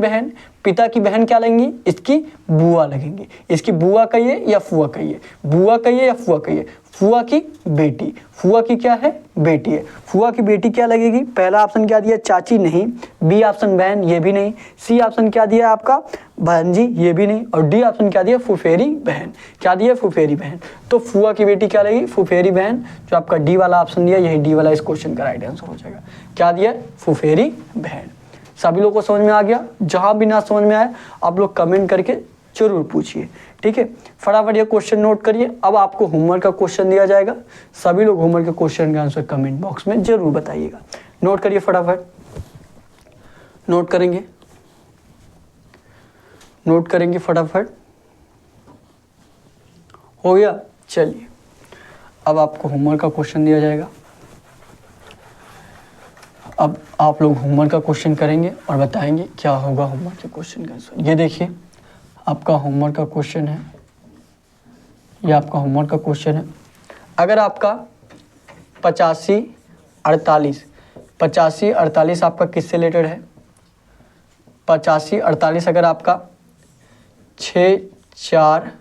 बहन क्या लगेंगी? इसकी बुआ लगेंगी। इसकी बुआ कहिए या फुआ कहिए, बुआ कहिए या फुआ कहिए, फुआ की बेटी, फुआ की क्या है? बेटी है। फुआ की बेटी क्या लगेगी? पहला ऑप्शन क्या दिया? चाची नहीं, बी ऑप्शन बहन, ये भी नहीं, सी ऑप्शन क्या दिया आपका? भांजी, ये भी नहीं, और डी ऑप्शन क्या दिया? फुफेरी बहन। क्या दिया? फुफेरी बहन। तो फुआ की बेटी क्या लगेगी? फुफेरी बहन। जो आपका डी वाला ऑप्शन दिया, यही डी वाला इस क्वेश्चन का राइट आंसर हो जाएगा। क्या दिया? फुफेरी बहन। सभी लोगों को समझ में आ गया? जहां भी ना समझ में आए आप लोग कमेंट करके जरूर पूछिए, ठीक है। फटाफट ये क्वेश्चन नोट करिए। अब आपको होमवर्क का क्वेश्चन दिया जाएगा, सभी लोग होमवर्क के क्वेश्चन का आंसर कमेंट बॉक्स में जरूर बताइएगा। नोट करिए, फटाफट नोट करेंगे, नोट करेंगे फटाफट। हो गया? चलिए, अब आपको होमवर्क का क्वेश्चन दिया जाएगा। अब आप लोग होमवर्क का क्वेश्चन करेंगे और बताएंगे क्या होगा होमवर्क के क्वेश्चन का आंसर। ये देखिए, आपका होमवर्क का क्वेश्चन है, ये आपका होमवर्क का क्वेश्चन है। अगर आपका 85-48 आपका किससे रिलेटेड है? 85-48 अगर आपका 6, 4,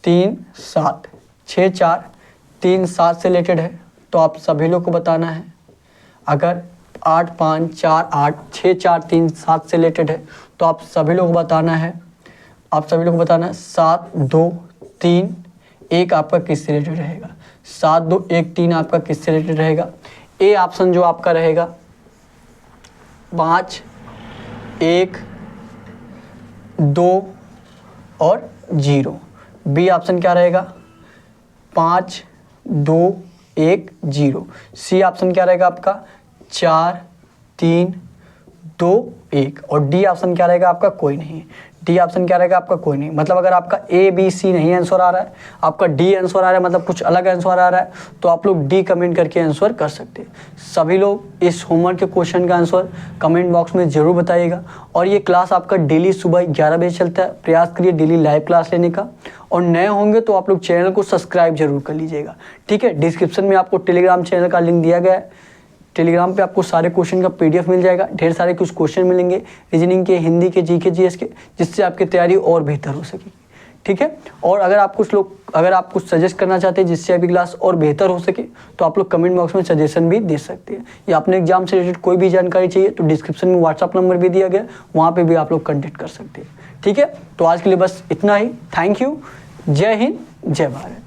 3, 7 6, 4, 3, 7 से रिलेटेड है, तो आप सभी लोग को बताना है। अगर 8, 5, 4, 8, 6, 4, 3, 7 से रिलेटेड है, तो आप सभी लोग बताना है। आप सभी लोग बताना है 7, 2, 3, 1 आपका किससे रिलेटेड रहेगा? 7, 2, 1, 3 आपका किससे रिलेटेड रहेगा? ए ऑप्शन जो आपका रहेगा 5, 1, 2 और 0। बी ऑप्शन क्या रहेगा? 5, 2, 1, 0। सी ऑप्शन क्या रहेगा आपका? 4, 3, 2, 1। और डी ऑप्शन क्या रहेगा आपका? कोई नहीं। डी ऑप्शन क्या रहेगा आपका? कोई नहीं। मतलब अगर आपका ए बी सी नहीं आंसर आ रहा है, आपका डी आंसर आ रहा है, मतलब कुछ अलग आंसर आ रहा है, तो आप लोग डी कमेंट करके आंसर कर सकते हैं। सभी लोग इस होमवर्क के क्वेश्चन का आंसर कमेंट बॉक्स में जरूर बताइएगा। और ये क्लास आपका डेली सुबह 11 बजे चलता है। प्रयास करिए डेली लाइव क्लास लेने का। और नए होंगे तो आप लोग चैनल को सब्सक्राइब जरूर कर लीजिएगा, ठीक है। डिस्क्रिप्शन में आपको टेलीग्राम चैनल का लिंक दिया गया है। टेलीग्राम पे आपको सारे क्वेश्चन का पीडीएफ मिल जाएगा। ढेर सारे कुछ क्वेश्चन मिलेंगे रीजनिंग के, हिंदी के, जीके जीएस के, जिससे आपकी तैयारी और बेहतर हो सकेगी, ठीक है। और अगर आप कुछ सजेस्ट करना चाहते हैं जिससे अभी क्लास और बेहतर हो सके, तो आप लोग कमेंट बॉक्स में सजेशन भी दे सकते हैं। या अपने एग्जाम से रिलेटेड कोई भी जानकारी चाहिए तो डिस्क्रिप्शन में व्हाट्सअप नंबर भी दिया गया, वहाँ पर भी आप लोग कॉन्टेक्ट कर सकते हैं, ठीक है। तो आज के लिए बस इतना ही। Thank you. जय हिंद, जय भारत।